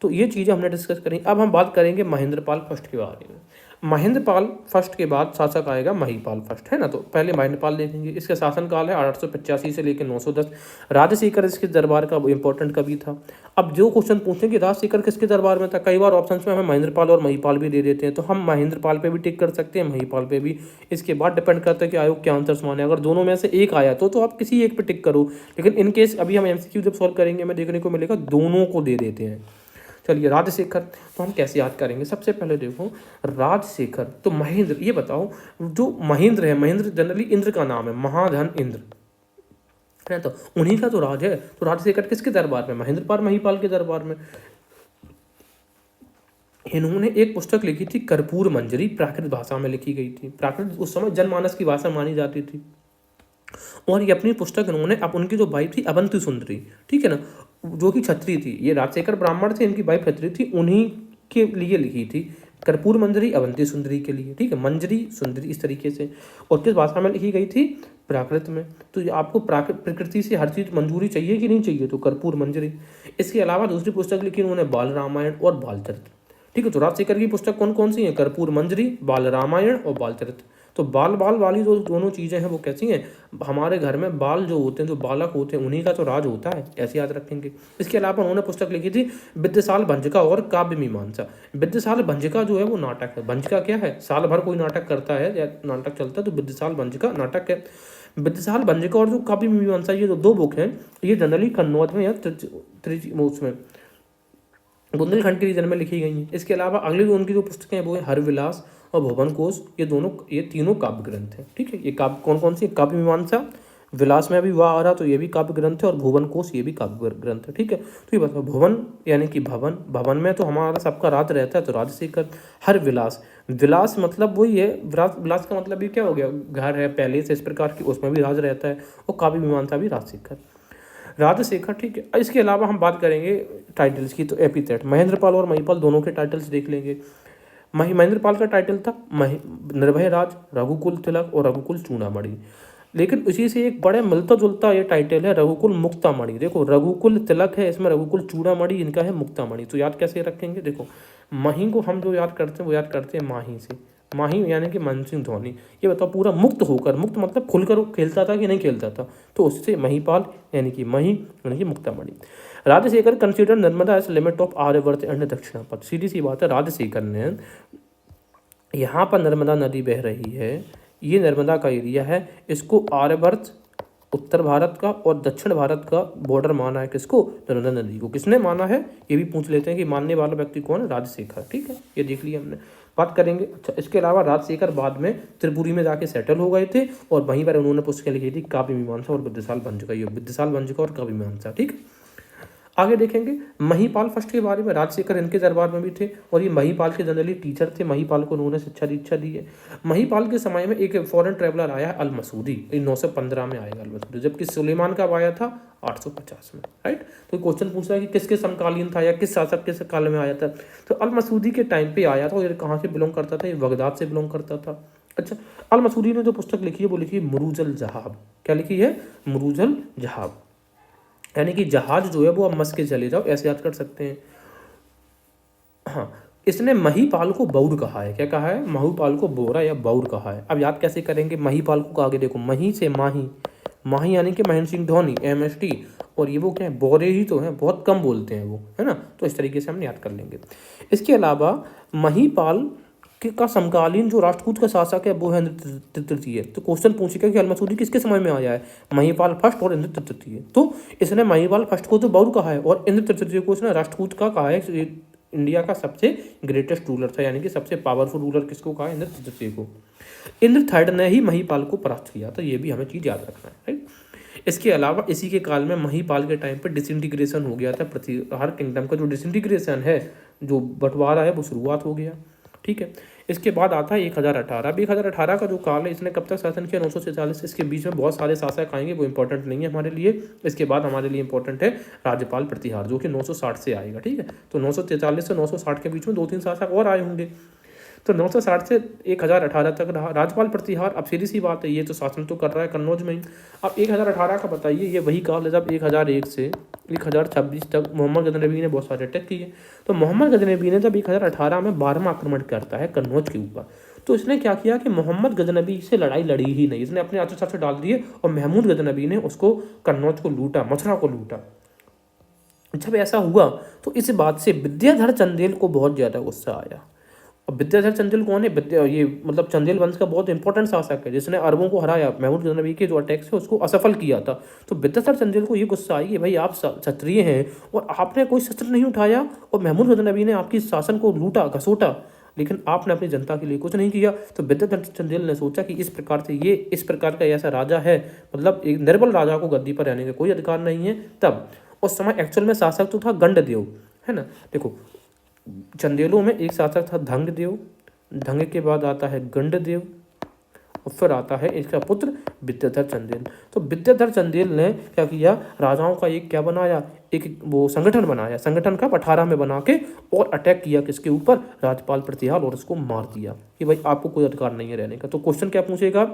तो ये चीज़ें हमने डिस्कस करी। अब हम बात करेंगे महेंद्रपाल फर्स्ट के बारे में। महेंद्रपाल फर्स्ट के बाद शासक आएगा महिपाल फर्स्ट, है ना। तो पहले महेंद्रपाल देखेंगे। इसका शासनकाल है 885 से लेकर 910। राजशेखर इसके दरबार का इंपॉर्टेंट कवि था। अब जो क्वेश्चन पूछते हैं कि राजशेखर किसके दरबार में था, कई बार ऑप्शंस में हमें महेंद्रपाल और महिपाल भी दे देते हैं, तो हम महेंद्रपाल पे भी टिक कर सकते हैं, महिपाल पे भी। इसके बाद डिपेंड करता है कि आयोग क्या आंसर्स माने। अगर दोनों में से एक आया तो आप किसी एक पे टिक करो, लेकिन इन केस अभी हम एमसीक्यू जब सॉल्व करेंगे हमें देखने को मिलेगा दोनों को दे देते हैं। चलिए राजशेखर, तो हम कैसे याद करेंगे? सबसे पहले देखो राजशेखर, तो महेंद्र, ये बताओ जो महेंद्र है, महेंद्र जनरली इंद्र का नाम है, महाधन इंद्र है, तो उन्हीं का तो राज है। तो राजशेखर किसके दरबार में? महेंद्रपाल महिपाल के दरबार में। इन्होंने एक पुस्तक लिखी थी कर्पूर मंजरी, प्राकृत भाषा में लिखी गई थी। प्राकृत उस समय जनमानस की भाषा मानी जाती थी। और ये अपनी पुस्तक इन्होंने, अब उनकी जो वाइफ थी अवंती सुंदरी, ठीक है ना, जो कि क्षत्रिय थी। ये राजशेखर ब्राह्मण थे, इनकी वाइफ क्षत्रिय थी, उन्हीं के लिए लिखी थी। कर्पूर मंजरी अवंती सुंदरी के लिए, ठीक है, मंजरी सुंदरी इस तरीके से। और किस भाषा में लिखी गई थी? प्राकृत में। तो आपको प्रकृति से हर चीज मंजूरी चाहिए कि नहीं चाहिए, तो कर्पूर मंजरी। इसके अलावा दूसरी पुस्तक लिखी उन्होंने बाल रामायण और बालचरित, ठीक है। तो राजशेखर की पुस्तक कौन कौन सी है? कर्पूर मंजरी, बाल रामायण और बालचरित। तो बाल वाली जो दोनों चीज़ें हैं वो कैसी हैं? हमारे घर में बाल जो होते हैं, जो बालक होते हैं, उन्हीं का तो राज होता है, ऐसे याद रखेंगे। इसके अलावा उन्होंने पुस्तक लिखी थी विद्यासाल भंजिका और काव्य मीमांसा। विद्यासाल भंजिका जो है वो नाटक है। भंजिका क्या है? साल भर कोई नाटक करता है या नाटक चलता है, तो विद्यासाल भंजिका नाटक है। विद्यासाल भंजिका और जो काव्य मीमांसा, ये जो दो बुक हैं, ये जनरली कन्नौज में या उसमें बुंदेलखंड के रीजन में लिखी गई हैं। इसके अलावा अगली जो उनकी जो पुस्तकें हैं वो है हरविलास और भुवन कोश। ये तीनों काव्य ग्रंथ हैं, ठीक है। ये काव्य कौन कौन सी? काव्य मीमांसा, विलास में अभी वाह आ रहा, तो ये भी काव्य ग्रंथ है, और भुवन कोश ये भी काव्य ग्रंथ है, ठीक है। तो ये बताओ, भुवन यानी कि भवन, भवन में तो हमारा सबका राज रहता है, तो राजशेखर। हर विलास, विलास मतलब वही है, विलास का मतलब ये क्या हो गया? घर है, पैलेस, इस प्रकार की, उसमें भी राज रहता है। और काव्य मीमांसा भी राजशेखर, ठीक है। इसके अलावा हम बात करेंगे टाइटल्स की, तो एपिथेट, महेंद्रपाल और महिपाल दोनों के टाइटल्स देख लेंगे। महेंद्रपाल का टाइटल था निर्भय राज, रघुकुल तिलक और रघुकुल चूड़ामणि। लेकिन उसी से एक बड़े मिलता जुलता ये टाइटल है रघुकुल मुक्तामणि। देखो रघुकुल तिलक है, इसमें रघुकुल चूड़ामणि इनका है मुक्तामणि। तो याद कैसे रखेंगे? देखो मही को हम जो याद करते हैं वो याद करते हैं माही से, माही यानी कि महेंद्र सिंह धोनी। ये बताओ पूरा मुक्त होकर, मुक्त मतलब खुलकर वो खेलता था कि नहीं खेलता था, तो उससे महीपाल यानी कि मही यानी कि मुक्तामणि। Rajashekhara consider Narmada as limit of Aryavarta and Dakshinapatha. सीधी सी बात है, राजशेखर ने यहाँ पर नर्मदा नदी बह रही है, ये नर्मदा का एरिया है, इसको आर्यवर्त उत्तर भारत का और दक्षिण भारत का बॉर्डर माना है। किसको? नर्मदा नदी को। किसने माना है ये भी पूछ लेते हैं कि मानने वाला व्यक्ति कौन है? राजशेखर। ठीक है, ये देख लिया हमने, बात करेंगे। अच्छा, इसके अलावा राजशेखर बाद में त्रिपुरी में जाके सेटल हो गए थे और वहीं पर उन्होंने पुस्तकें लिखी थी काव्य मीमांसा और विद्यासाल भंजिका। ये विद्यासाल भंजिका और काव्य मीमांसा। ठीक है, आगे देखेंगे महीपाल फर्स्ट के बारे में। राजशेखर इनके दरबार में भी थे और ये महीपाल के जनरली टीचर थे। महीपाल को उन्होंने शिक्षा दीक्षा दी है। महीपाल के समय में एक फॉरेन ट्रेवलर आया अल मसूदी, 915 में आएगा अल मसूदी, जबकि सुलेमान कब आया था? 850 में। राइट, तो क्वेश्चन पूछ रहा है कि किसके समकालीन था या किस शासक के काल में आया था। तो अल मसूदी के टाइम पे आया था और ये कहाँ से बिलोंग करता था? ये बगदाद से बिलोंग करता था। अच्छा, अल मसूदी ने जो पुस्तक लिखी है वो लिखी है मुरूजल जहाब। क्या लिखी है? मुरूजल जहाब, यानी कि जहाज जो है वो अब मस के चले जाओ, ऐसे याद कर सकते हैं। हाँ, इसने महीपाल को बौर कहा है। क्या कहा है? महीपाल को बोरा या बौर कहा है। अब याद कैसे करेंगे? महीपाल को आगे देखो, मही से माही, माही यानी कि महेंद्र सिंह धोनी MST, और ये वो क्या है? बोरे ही तो है, बहुत कम बोलते हैं वो, है ना। तो इस तरीके से हम याद कर लेंगे। इसके अलावा महीपाल का समकालीन जो राष्ट्रकूट का शासक है वो है इंद्र तृतीय। तो क्वेश्चन पूछेगा कि अल मसूदी किसके समय में आया है? महीपाल फर्स्ट और इंद्र तृतीय। तो इसने महीपाल फर्स्ट को तो बौर कहा है और इंद्र तृतीय को इसने राष्ट्रकूट का कहा है। इंडिया का सबसे ग्रेटेस्ट रूलर था, यानी कि सबसे पावरफुल रूलर किसको कहा? इंद्र तृतीय को। इंद्र थर्ड ने ही महीपाल को परास्त किया था, ये भी हमें चीज़ याद रखना है। राइट, इसके अलावा इसी के काल में महीपाल के टाइम पर डिसइंटीग्रेशन हो गया था। प्रतिहार किंगडम का जो डिसइंटीग्रेशन है, जो बंटवारा है, वो शुरुआत हो गया। ठीक है, इसके बाद आता है 1018। अब 1018 का जो काल है, इसने कब तक शासन किया? 946। इसके बीच में बहुत सारे शासक आएंगे, वो इंपॉर्टेंट नहीं है हमारे लिए। इसके बाद हमारे लिए इंपॉर्टेंट है राज्यपाल प्रतिहार, जो कि 960 से आएगा। ठीक है, तो 943 से 960 के बीच में 2-3 शासक और आए होंगे। तो 960 से 1018 तक रहा राज्यपाल प्रतिहार। अब सीधी सी बात है, ये तो शासन तो कर रहा है कन्नौज में ही। अब 1018 का बताइए, ये वही काल है जब 1001 से 1026 तक मोहम्मद गजनबी ने बहुत सारे अटैक किए। तो मोहम्मद गजनबी ने जब 1018 में 12वां आक्रमण करता है कन्नौज के ऊपर, तो इसने क्या किया कि मोहम्मद गजनबी से लड़ाई लड़ी ही नहीं, इसने अपने अस्त्र डाल दिए और महमूद गजनबी ने उसको कन्नौज को लूटा, मथुरा को लूटा। जब ऐसा हुआ तो इस बात से विद्याधर चंदेल को बहुत ज़्यादा गुस्सा आया। अब विद्याधर चंदेल कौन है? ये मतलब चंदेल वंश का बहुत इंपॉर्टेंट शासक है, जिसने अरबों को हराया। महमूद गजनबी के जो अटैक्स है उसको असफल किया था। तो विद्याधर चंदेल को ये गुस्सा आई कि भाई आप क्षत्रिय हैं और आपने कोई शस्त्र नहीं उठाया और महमूद गजनबी ने आपकी शासन को लूटा घसोटा, लेकिन आपने अपनी जनता के लिए कुछ नहीं किया। तो विद्याधर चंदेल ने सोचा कि इस प्रकार से ये इस प्रकार का ऐसा राजा है, मतलब एक निर्बल राजा को गद्दी पर रहने का कोई अधिकार नहीं है। तब उस समय एक्चुअल में शासक तो था गंडदेव, है ना। देखो चंदेलों में एक शासक था धंगदेव, धंग के बाद आता है गंडदेव और फिर आता है इसका पुत्र विद्याधर चंदेल। तो विद्याधर चंदेल ने क्या किया? राजाओं का एक क्या बनाया? एक वो संगठन बनाया। संगठन का 18 में बना के और अटैक किया किसके ऊपर? राज्यपाल प्रतिहार, और उसको मार दिया कि भाई आपको कोई अधिकार नहीं है रहने का। तो क्वेश्चन क्या पूछेगा?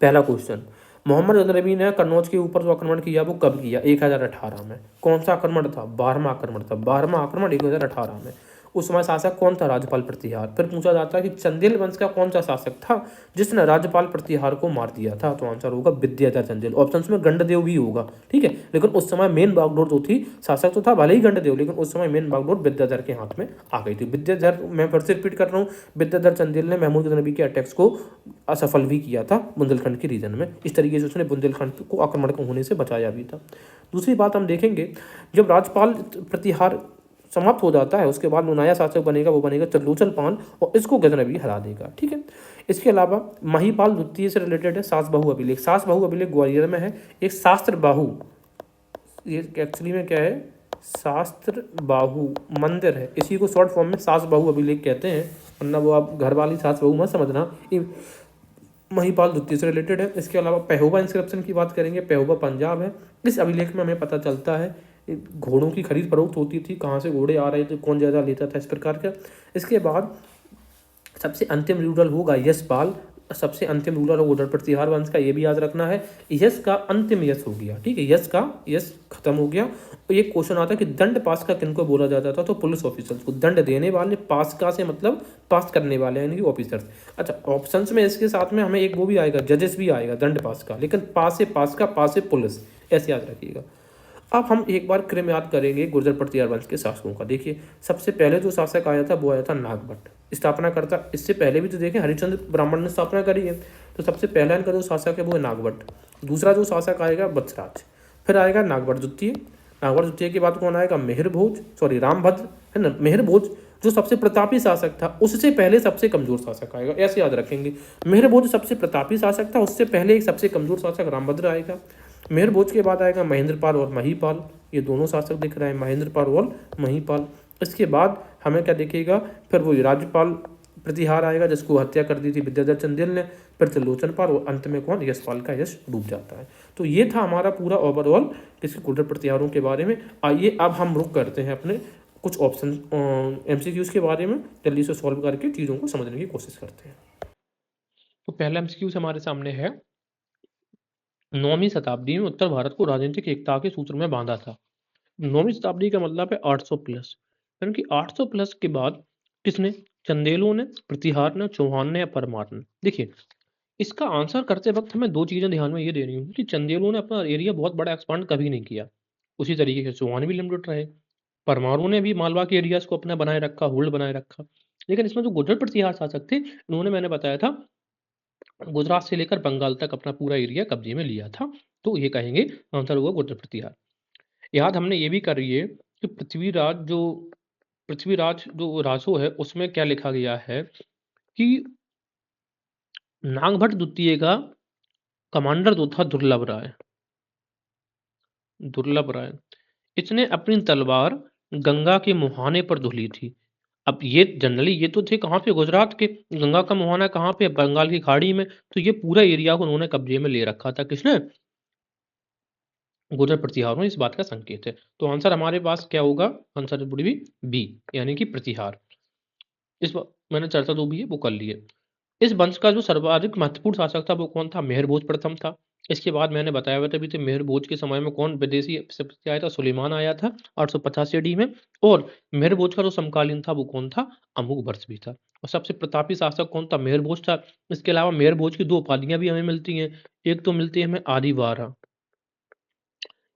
पहला क्वेश्चन, मोहम्मद गजनबी ने कन्नौज के ऊपर जो आक्रमण किया वो कब किया? 1018 में। कौन सा आक्रमण था? 12वां आक्रमण था। 12वां आक्रमण 1018 में। उस समय शासक कौन था? राज्यपाल प्रतिहार। फिर पूछा जाता है कि चंदेल वंश का कौन सा शासक था जिसने राज्यपाल प्रतिहार को मार दिया था? तो आंसर होगा विद्याधर चंदेल। ऑप्शन में गंडदेव भी होगा, ठीक है, लेकिन उस समय मेन बागडोर जो थी, शासक तो था भले ही गंडदेव, लेकिन उस समय मेन बागडोर विद्याधर के हाथ में आ गई थी। विद्याधर, मैं फिर से रिपीट कर रहा हूँ, विद्याधर चंदेल ने महमूद गजनबी के अटैक्स को असफल भी किया था बुंदेलखंड के रीजन में। इस तरीके से उसने बुंदेलखंड को आक्रमण होने से बचाया भी था। दूसरी बात हम देखेंगे, जब राज्यपाल प्रतिहार समाप्त हो जाता है उसके बाद जो नया शासक बनेगा वो बनेगा त्रिलोचन पाल, और इसको गजनबी हरा देगा। ठीक है, इसके अलावा महीपाल द्वितीय से रिलेटेड है सास बहू अभिलेख। सास बहू अभिलेख ग्वालियर में है। एक शास्त्र बाहू, ये एक्चुअली में क्या है? शास्त्र बाहू मंदिर है, इसी को शॉर्ट फॉर्म में सास बहू अभिलेख कहते हैं, वरना वो आप घर वाली सास बहू मत समझना। महीपाल द्वितीय से रिलेटेड है। इसके अलावा पेहोवा इंस्क्रिप्शन की बात करेंगे, पेहोवा पंजाब है। इस अभिलेख में हमें पता चलता है घोड़ों की खरीद फरोख्त होती थी, कहाँ से घोड़े आ रहे थे, कौन ज़्यादा लेता था, इस प्रकार का। इसके बाद सबसे अंतिम रूलर होगा यशपाल, सबसे अंतिम रूलर होगा उदर प्रतिहार वंश का, ये भी याद रखना है। यश का अंतिम यश हो गया, ठीक है, यश का यश खत्म हो गया। तो ये क्वेश्चन आता है कि दंड पास का किनको बोला जाता था, तो पुलिस ऑफिसर्स को, दंड देने वाले, पास का से मतलब पास करने वाले यानी कि ऑफिसर्स। अच्छा, ऑप्शंस में इसके साथ में हमें एक वो भी आएगा, जजेस भी आएगा दंड पास का, लेकिन पास से पास का, पास से पुलिस, ऐसे याद रखिएगा। अब हम एक बार क्रम याद करेंगे गुर्जर प्रतिहार वंश के शासकों का। देखिए, सबसे पहले जो शासक आया था वो आया था नागभट्ट, स्थापना करता। इससे पहले भी तो देखें हरिश्चंद्र ब्राह्मण ने स्थापना करी है, तो सबसे पहला इनका जो शासक है वो है नागभट्ट। दूसरा जो शासक आएगा वत्सराज, फिर आएगा नागभट्ट द्वितीय। नागभट्ट द्वितीय के बाद कौन आएगा, मेहर भोज, सॉरी रामभद्र, है ना, मेहर भोज जो सबसे प्रतापी शासक था, उससे पहले सबसे कमजोर शासक आएगा, ऐसे याद रखेंगे। मेहर भोज सबसे प्रतापी शासक था, उससे पहले एक सबसे कमजोर शासक रामभद्र आएगा। मेहर भोज के बाद आएगा महेंद्रपाल और महीपाल, ये दोनों शासक दिख रहे हैं, महेंद्रपाल और महीपाल। इसके बाद हमें क्या दिखेगा, फिर वो राज्यपाल प्रतिहार आएगा जिसको हत्या कर दी थी विद्याधर चंदेल ने, फिर त्रिलोचनपाल, और अंत में कौन, यशपाल का यश डूब जाता है। तो ये था हमारा पूरा ओवरऑल किसी गुर्जर प्रतिहारों के बारे में। आइए अब हम रुक करते हैं अपने कुछ ऑप्शन एमसीक्यूज के बारे में, जल्दी से सॉल्व करके चीज़ों को समझने की कोशिश करते हैं। तो पहला एमसीक्यूज हमारे सामने है, 9वीं शताब्दी में उत्तर भारत को राजनीतिक एकता के सूत्र में बांधा था। 9वीं शताब्दी का मतलब है 800 प्लस, यानी कि 800 प्लस के बाद किसने, चंदेलों ने, प्रतिहार ने, चौहान ने या परमार ने। देखिए, इसका आंसर करते वक्त हमें दो चीजें ध्यान में ये देनी होगी कि चंदेलों ने अपना एरिया बहुत बड़ा एक्सपांड कभी नहीं किया, उसी तरीके से चौहान भी लिमिटेड रहे, परमारों ने भी मालवा के एरियाज को अपना बनाए रखा, होल्ड बनाए रखा। लेकिन इसमें जो गुर्जर प्रतिहार शासक थे, उन्होंने, मैंने बताया था, गुजरात से लेकर बंगाल तक अपना पूरा एरिया कब्जे में लिया था। तो ये कहेंगे आंसर होगा गुर्जर प्रतिहार। याद हमने ये भी करी है कि पृथ्वीराज जो रासो है उसमें क्या लिखा गया है कि नागभट्ट द्वितीय का कमांडर जो था दुर्लभ राय, इसने अपनी तलवार गंगा के मुहाने पर धुली थी। अब ये जनरली ये तो थे कहाँ पे, गुजरात के, गंगा का मुहाना कहाँ पे, बंगाल की खाड़ी में। तो ये पूरा एरिया को उन्होंने कब्जे में ले रखा था, किसने, गुर्जर प्रतिहारों। इस बात का संकेत है। तो आंसर हमारे पास क्या होगा, आंसर वुड बी बी, यानी कि प्रतिहार। मैंने चर्चा जो भी है वो कर ली है। इस वंश का जो सर्वाधिक महत्वपूर्ण शासक था वो कौन था, मेहर भोज प्रथम था। इसके बाद मैंने बताया हुआ था भी थे, मेहर भोज के समय में कौन विदेशी शक्ति आया था, सुलेमान आया था 885 डी में। और मेहर भोज का जो समकालीन था वो कौन था, अमुक वर्ष भी था। और सबसे प्रतापी शासक कौन था, मेहर भोज था। इसके अलावा मेहर भोज की दो उपाधियां भी हमें मिलती हैं। एक तो मिलती है हमें आदि वारा,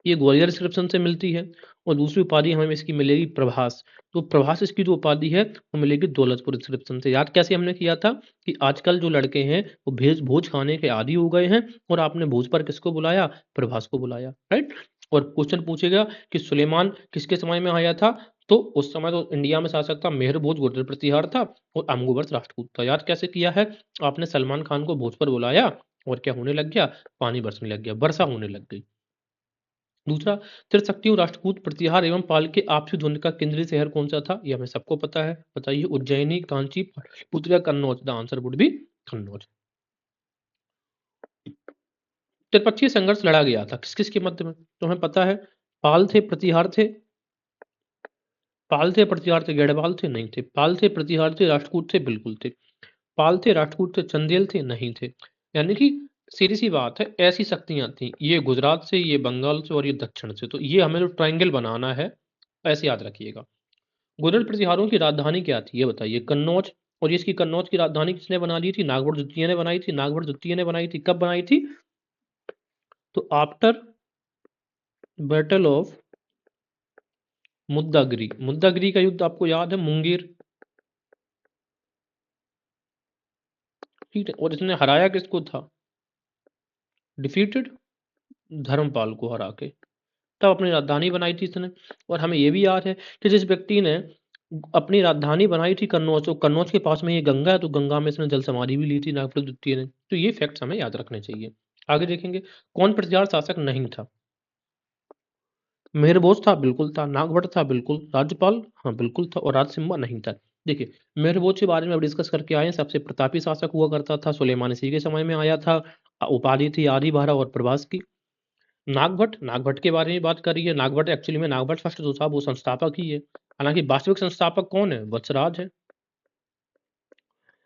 ये ग्वालियर डिस्क्रिप्शन से मिलती है, और दूसरी उपाधि हमें इसकी मिलेगी प्रभास। तो प्रभास इसकी जो उपाधि है वो मिलेगी दौलतपुर डिस्क्रिप्शन से। याद कैसे हमने किया था कि आजकल जो लड़के हैं वो भोज खाने के आदी हो गए हैं, और आपने भोज पर किसको बुलाया, प्रभास को बुलाया, राइट। और क्वेश्चन पूछेगा कि सुलेमान किसके समय में आया था, तो उस समय तो इंडिया में शासक था मेहर भोज, गुर्जर प्रतिहार था, और अम्बुवर्ष राजपूत था। याद कैसे किया है, आपने सलमान खान को भोज पर बुलाया, और क्या होने लग गया, पानी बरसने लग गया, वर्षा होने लग गई। दूसरा, त्रिशक्तियों राष्ट्रकूट प्रतिहार एवं पाल के आपसी द्वंद्व का केंद्रीय शहर कौन सा था, यह हमें सबको पता है। बताइए, उज्जैनी, कांची, पाटलिपुत्र या Kannauj. The answer would be Kannauj. त्रिपक्षीय संघर्ष लड़ा गया था किस किस के मध्य में, तो हमें पता है, पाल थे, प्रतिहार थे, पाल थे, प्रतिहार थे, गढ़वाल थे, नहीं थे। पाल थे, प्रतिहार थे, राष्ट्रकूट थे, बिल्कुल थे। पाल थे, राष्ट्रकूट थे, चंदेल थे, नहीं थे। यानी कि सीधी सी बात है, ऐसी शक्तियां थी, ये गुजरात से, ये बंगाल से, और ये दक्षिण से। तो ये हमें जो ट्रायंगल बनाना है, ऐसे याद रखिएगा। गुर्जर प्रतिहारों की राजधानी क्या थी, ये बताइए, कन्नौज। और इसकी कन्नौज की राजधानी किसने बना दी थी, नागभट्ट द्वितीय ने बनाई थी। नागभट्ट द्वितीय ने बनाई थी, कब बनाई थी, तो आफ्टर बैटल ऑफ मुद्दागिरी। मुद्दागिरी का युद्ध आपको याद है, मुंगेर, ठीक है। और इसने हराया किसको था, डिफीटेड धर्मपाल को हरा के, तब अपनी राजधानी बनाई थी इसने। और हमें यह भी याद है कि जिस व्यक्ति ने अपनी राजधानी बनाई थी कन्नौज, तो कन्नौज के पास में ये गंगा है, तो गंगा में इसने जल समाधि भी ली थी नागपुर द्वितीय ने। तो ये फैक्ट्स हमें याद रखने चाहिए। आगे देखेंगे, कौन प्रतिहार शासक नहीं था, मेहरभोज था, बिल्कुल था। नागभट्ट था, बिल्कुल। राज्यपाल, हाँ बिल्कुल था। और राजसिम्हा नहीं था। देखिए, मेहरभोज के बारे में अब डिस्कस करके आए हैं। सबसे प्रतापी शासक हुआ करता था, सुलेमान इसी के समय में आया था। उपाधि थी आदि भारा और प्रभास की। नागभट्ट के बारे में बात कर रही है। नागभट्ट एक्चुअली में नागभट्ट फर्स्ट जो था वो संस्थापक ही है, हालांकि वास्तविक संस्थापक कौन है? वत्सराज है।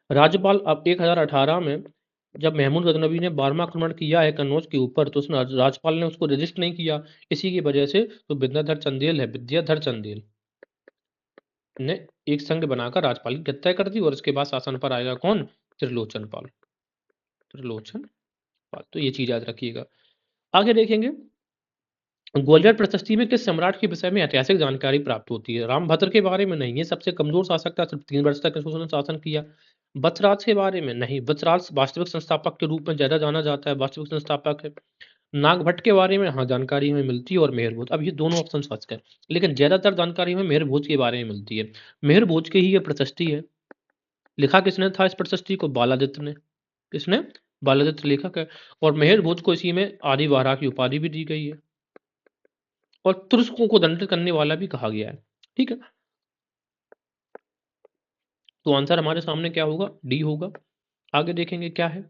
राज्यपाल अब 1018 में जब महमूद गजनवी ने 12वां आक्रमण किया है कन्नौज के ऊपर, तो उसने राज्यपाल ने उसको रजिस्ट नहीं किया। इसी की वजह से तो विद्याधर चंदेल है, विद्याधर चंदेल ने एक संघ बनाकर राज्यपाल की हत्या कर दी, और उसके बाद शासन पर आएगा कौन? त्रिलोचन पाल। त्रिलोचन पाल, तो ये चीज याद रखिएगा। आगे देखेंगे, ग्वालियर प्रशस्ति में किस सम्राट के विषय में ऐतिहासिक जानकारी प्राप्त होती है? रामभद्र के बारे में नहीं, ये सबसे कमजोर शासक था, सिर्फ 3 वर्ष तक उसने शासन किया। वत्सराज के बारे में नहीं, वत्सराज वास्तविक संस्थापक के रूप में ज्यादा जाना जाता है, वास्तविक संस्थापक है। नागभट्ट के बारे में हाँ जानकारी हमें मिलती है, और मेहर भोज। अब ये दोनों ऑप्शन फंस गए, लेकिन ज्यादातर जानकारी हमें मेहर भोज के बारे में मिलती है। मेहर भोज की ही ये प्रशस्ति है। लिखा किसने था इस प्रशस्ति को? बालादित्य ने। किसने? बालादित्य लेखक है। और मेहर भोज को इसी में आदि वारा की उपाधि भी दी गई है, और तुरस्कों को दंडित करने वाला भी कहा गया है। ठीक है, तो आंसर हमारे सामने क्या होगा? डी होगा। आगे देखेंगे क्या है।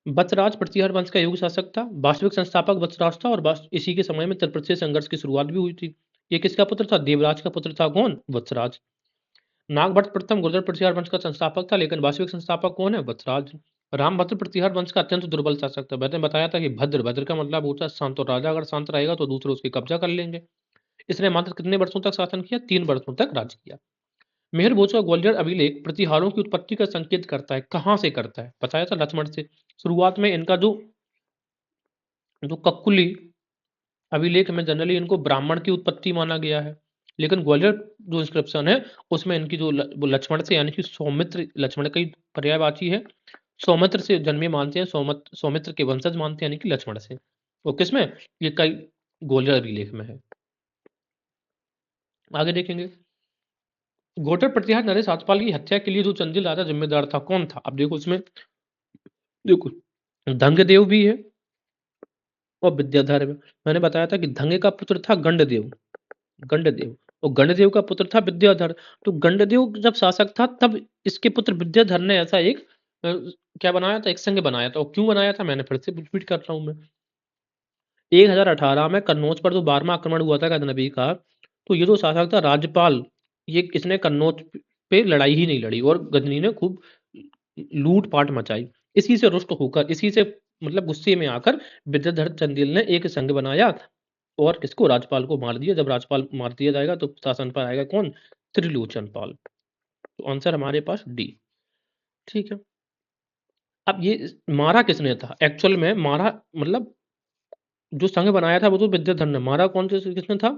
वत्सराज प्रतिहार वंश का युग शासक था, वास्तविक संस्थापक वत्सराज था, और इसी के समय में त्रिप्रतीय संघर्ष की शुरुआत भी हुई थी। ये किसका पुत्र था? देवराज का पुत्र था। कौन? वत्सराज। नागभट्ट प्रथम गुर्जर प्रतिहार वंश का संस्थापक था, लेकिन वास्तविक संस्थापक कौन है? वत्सराज। रामभद्र प्रतिहार वंश का अत्यंत दुर्बल शासक था। मैंने बताया था कि भद्र, भद्र का मतलब होता है शांत, और राजा अगर शांत रहेगा तो दूसरे उसके कब्जा कर लेंगे। इसने मात्र कितने वर्षों तक शासन किया? 3 वर्षों तक राज किया। मेहर भोज का ग्वालियर अभिलेख प्रतिहारों की उत्पत्ति का संकेत करता है। कहां से करता है? बताया था लक्ष्मण से। शुरुआत में इनका जो जो कक्कुली अभिलेख में जनरली इनको ब्राह्मण की उत्पत्ति माना गया है, लेकिन ग्वालियर जो इंस्क्रिप्शन है उसमें इनकी जो वो लक्ष्मण से, यानी कि सौमित्र, लक्ष्मण का ही पर्यायवाची है, सौमित्र से जन्मे मानते हैं, सौमित्र के वंशज मानते हैं, यानी कि लक्ष्मण से। वो किसमें? ये कई ग्वालियर अभिलेख में है। आगे देखेंगे, घोटर प्रतिहार नरेश राजपाल की हत्या के लिए जो चंदेल राजा जिम्मेदार था, कौन था? अब देखो इसमें, देखो धंगदेव भी है और विद्याधर भी। मैंने बताया था कि धंगे का पुत्र था गंडदेव, गंडदेव, और गंडदेव का पुत्र था विद्याधर। तो गंडदेव जब शासक था तब इसके पुत्र विद्याधर ने ऐसा एक क्या बनाया था? एक संघ बनाया था। और क्यों बनाया था? मैंने फिर से रिपीट कर रहा हूं मैं। 1018 में कन्नौज पर जो 12वां आक्रमण हुआ था गजनवी का, तो ये जो शासक था राज्यपाल, ये इसने कन्नौज पे लड़ाई ही नहीं लड़ी, और गजनी ने खूब लूट पाट मचाई। इसी से रुष्ट होकर, इसी से मतलब गुस्से में आकर विद्याधर चंदेल ने एक संघ बनाया, और किसको? राज्यपाल को मार दिया। जब राज्यपाल मार दिया जाएगा तो शासन पर आएगा कौन? त्रिलोचन पाल। तो आंसर हमारे पास डी। ठीक है, अब ये मारा किसने था? एक्चुअल में मारा मतलब जो संघ बनाया था वो तो विद्याधर ने मारा। कौन से किसने था?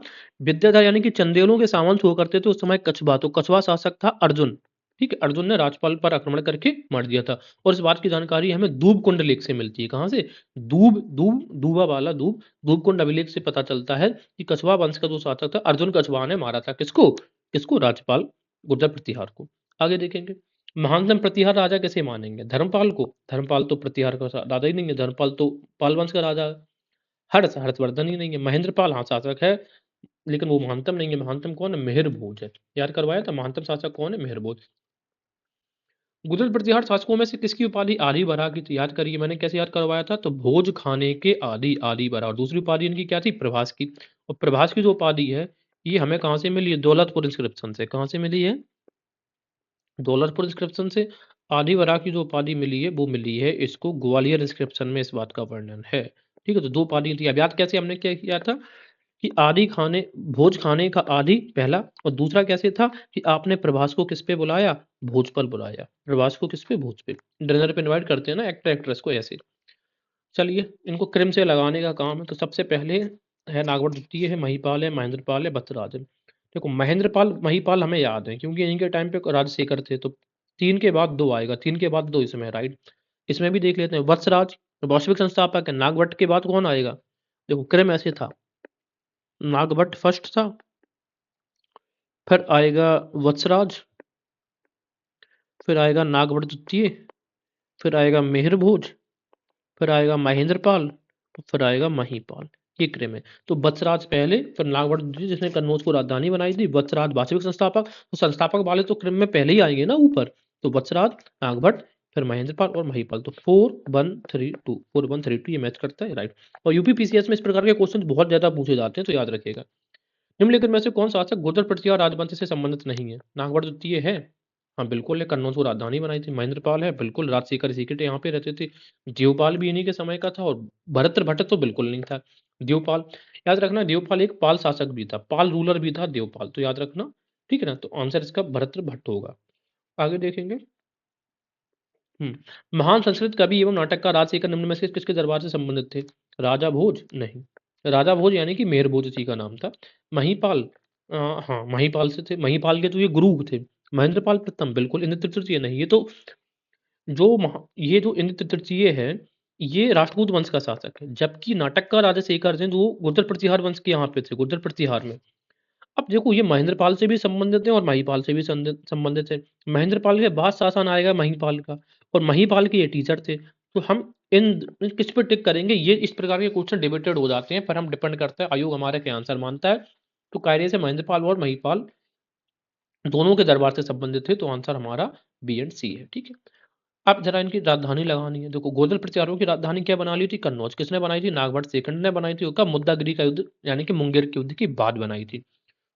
विद्याधर, यानी कि चंदेलों के सामंत हुआ करते थे उस समय कछवा, तो कछवा शासक था अर्जुन। ठीक है, अर्जुन ने राज्यपाल पर आक्रमण करके मार दिया था। और इस बात की जानकारी हमें दूब कुंड लेख से मिलती है। कहां से? दूबा वाला दूब कुंड अभिलेख से पता चलता है कि कछवा वंश का जो शासक था अर्जुन कछवा ने मारा था। किसको? किसको? राज्यपाल गुर्जर प्रतिहार को। आगे देखेंगे, महानतम प्रतिहार राजा कैसे मानेंगे? धर्मपाल को। धर्मपाल तो प्रतिहार का राजा ही नहीं है, धर्मपाल तो पाल वंश का राजा है। हर्षवर्धन ही नहीं है। महेंद्रपाल हाँ शासक है, लेकिन वो महानतम नहीं है। महानतम कौन है? मेहर भोज है। याद करवाया था, महानतम शासक कौन है? मेहर भोज। गुर्जर प्रतिहार शासकों में से किसकी उपाधि आदि बरा की थी? याद करिए, मैंने कैसे याद करवाया था? तो भोज खाने के आदि, आदि बरा। और दूसरी उपाधि इनकी क्या थी? प्रभास की। और प्रभास की जो उपाधि है ये हमें कहां से मिली है? दौलतपुर इंस्क्रिप्शन से। कहां से मिली है? दौलतपुर इंस्क्रिप्शन से। आदि वरा की जो उपाधि मिली है वो मिली है इसको ग्वालियर इंस्क्रिप्शन में, इस बात का वर्णन है। ठीक है, तो दो उपाधि थी। अब याद कैसे हमने क्या किया था कि आदि खाने, भोज खाने का आदि पहला, और दूसरा कैसे था कि आपने प्रभास को किस पे बुलाया? भोज पर बुलाया। प्रभास को किस पे? भोज पे। डिनर पे इनवाइट करते हैं ना एक्टर एक्ट्रेस को, ऐसे। चलिए, इनको क्रम से लगाने का काम है। तो सबसे पहले है नागवट, द्वितीय है महिपाल, है महेंद्रपाल, है भद्रराज है। देखो महेंद्रपाल महिपाल हमें याद है क्योंकि इनके टाइम पे राजशेखर थे, तो 3 के बाद 2 आएगा, 3 के बाद 2 इसमें, राइट। इसमें भी देख लेते हैं, वत्सराज वास्तविक संस्थापक है। नागभट्ट के बाद कौन आएगा? देखो क्रम ऐसे था, नागभट्ट फर्स्ट था, फिर आएगा वत्सराज, फिर आएगा नागभट्ट द्वितीय, फिर आएगा मेहर भोज, फिर आएगा महेंद्रपाल, फिर आएगा महिपाल। ये क्रम है। तो वत्सराज पहले, फिर नागभट्ट द्वितीय जिसने कन्नौज को राजधानी बनाई थी, वत्सराज वास्तविक संस्थापक। तो संस्थापक वाले तो क्रम में पहले ही आएंगे ना ऊपर, तो वत्सराज, नागभट्ट, फिर महेंद्रपाल और महिपाल, तो 4132 ये मैच करता है, राइट। और यूपी पीसीएस में इस प्रकार के क्वेश्चन बहुत ज़्यादा पूछे जाते हैं, तो याद रखिएगा। निम्नलिखित में से कौन शासक गुर्जर प्रतिहार राजवंश से संबंधित नहीं है? नागवट द्वितीय है, हाँ बिल्कुल है, कन्नौज को राजधानी बनाई थी। महेंद्रपाल है, बिल्कुल, राजशेखर सीकट यहाँ पे रहते थे। देवपाल भी इन्हीं के समय का था, और भरत भट्ट तो बिल्कुल नहीं था। देवपाल, याद रखना, देवपाल एक पाल शासक भी था, पाल रूलर भी था देवपाल, तो याद रखना, ठीक है ना। तो आंसर इसका भरत भट्ट होगा। आगे देखेंगे। महान संस्कृत कवि एवं नाटककार राजशेखर निम्न में से किसके दरबार से संबंधित थे? राजा भोज? नहीं, राजा भोज यानी कि मेहर भोज जी का नाम था। महिपाल, हाँ महिपाल से थे, महिपाल के तो ये गुरु थे। महेंद्रपाल प्रथम, बिल्कुल। इंद्र तृतीय नहीं, ये तो ये जो इंद्र तृतीय है, ये राजपूत वंश का शासक है, जबकि नाटककार राजशेखर थे, जो गुर्जर प्रतिहार वंश के यहाँ पे थे, गुर्जर प्रतिहार में। अब देखो, ये महेंद्रपाल से भी संबंधित है और महिपाल से भी संबंधित है। महेंद्रपाल के बाद शासन आएगा महिपाल का, और महिपाल के ये टीचर थे। तो हम इन किस पे टिक करेंगे, ये इस प्रकार के क्वेश्चन डिबेटेड हो जाते हैं, पर हम डिपेंड करता है आयोग हमारे क्या आंसर मानता है। तो कायदे से महेंद्रपाल और महिपाल दोनों के दरबार से संबंधित थे, तो आंसर हमारा बी एंड सी है, ठीक है। अब जरा इनकी राजधानी लगानी है। देखो, गोदल प्रतिहारों की राजधानी क्या बना ली थी? कन्नौज। किसने बनाई थी? नागभट्ट सेकंड ने बनाई थी। कब? मुद्दागिरी का युद्ध यानी कि मुंगेर के युद्ध की बाद बनाई थी।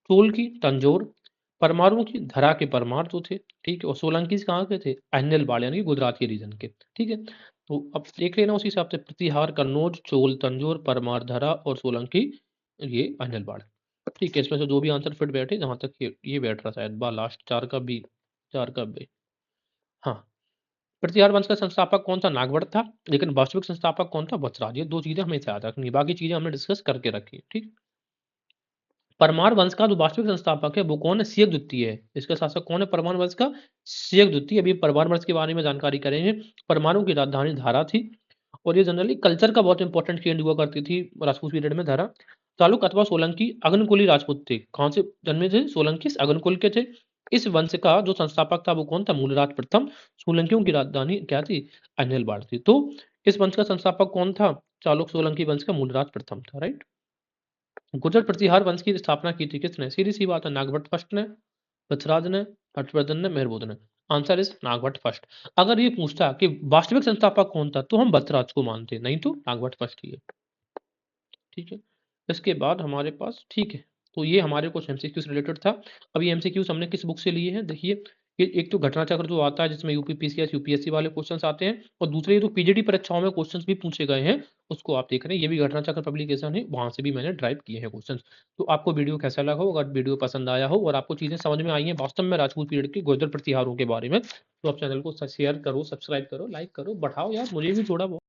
चोल की तंजौर, परमाणु की धरा के परमार जो थे, ठीक है। और सोलंकी कहाँ के थे? अहिल्याबाड़ यानी कि गुजरात के रीजन के, ठीक है। तो अब देख लेना उसी हिसाब से, प्रतिहार, कन्नौज, चोल, तंजौर, परमार, धरा और सोलंकी, ये अहिल्याबाड़, ठीक है। इसमें से जो भी आंसर फिट बैठे, जहां तक ये बैठ रहा शायद बा लास्ट, चार का बी, चार का बी, हाँ। प्रतिहार वंश का संस्थापक कौन था? नागवड़ था, लेकिन वास्तविक संस्थापक कौन था? वत्सराज। ये दो चीजें हमें याद रखनी, बाकी चीजें हमने डिस्कस करके रखी, ठीक। परमार वंश का जो वास्तविक संस्थापक है वो कौन है? सियक द्वितीय है। इसका शासक कौन है परमार वंश का? सियक द्वितीय। अभी परमार वंश के बारे में जानकारी करेंगे। परमाणु की राजधानी धारा थी, और ये जनरली कल्चर का बहुत इंपॉर्टेंट चेंज हुआ करती थी राजपूत पीरियड में। धारा, चालुक अथवा सोलंकी अग्नकुली राजपूत थे। कौन से जन्मे थे? सोलंकी अग्नकुल के थे। इस वंश का जो संस्थापक था वो कौन था? मूलराज प्रथम। सोलंकियों की राजधानी क्या थी? अनिलबाड़ थी। तो इस वंश का संस्थापक कौन था? चालुक सोलंकी वंश का मूलराज प्रथम था, राइट। गुर्जर प्रतिहार वंश की स्थापना की थी किसने? सीधी सी बात है, नागभट्ट फर्स्ट ने, पृथ्वीराज ने, हर्षवर्धन ने, मेहरबोध ने। Answer is Nagabhata first. अगर ये पूछता कि वास्तविक संस्थापक कौन था, तो हम भट्टराज को मानते, नहीं तो नागभट्ट फर्स्ट ही है, ठीक है। इसके बाद हमारे पास, ठीक है, तो ये हमारे कुछ एमसीक्यू से रिलेटेड था। अभी एमसीक्यूज हमने किस बुक से लिए हैं, देखिए। ये एक तो घटना चक्र जो आता है, जिसमें यूपी पीसीएस यूपीएससी वाले क्वेश्चंस आते हैं, और दूसरे ये तो पीजीडी परीक्षाओं में क्वेश्चंस भी पूछे गए हैं, उसको आप देख रहे हैं। ये भी घटना चक्र पब्लिकेशन है, वहां से भी मैंने ड्राइव किए हैं क्वेश्चंस। तो आपको वीडियो कैसा लगा हो? अगर वीडियो पसंद आया हो और आपको चीजें समझ में आई हैं वास्तव में राजपूत पीरियड के गुर्जर प्रतिहारों के बारे में, तो आप चैनल को शेयर करो, सब्सक्राइब करो, लाइक करो, बढ़ाओ यार, मुझे भी थोड़ा बहुत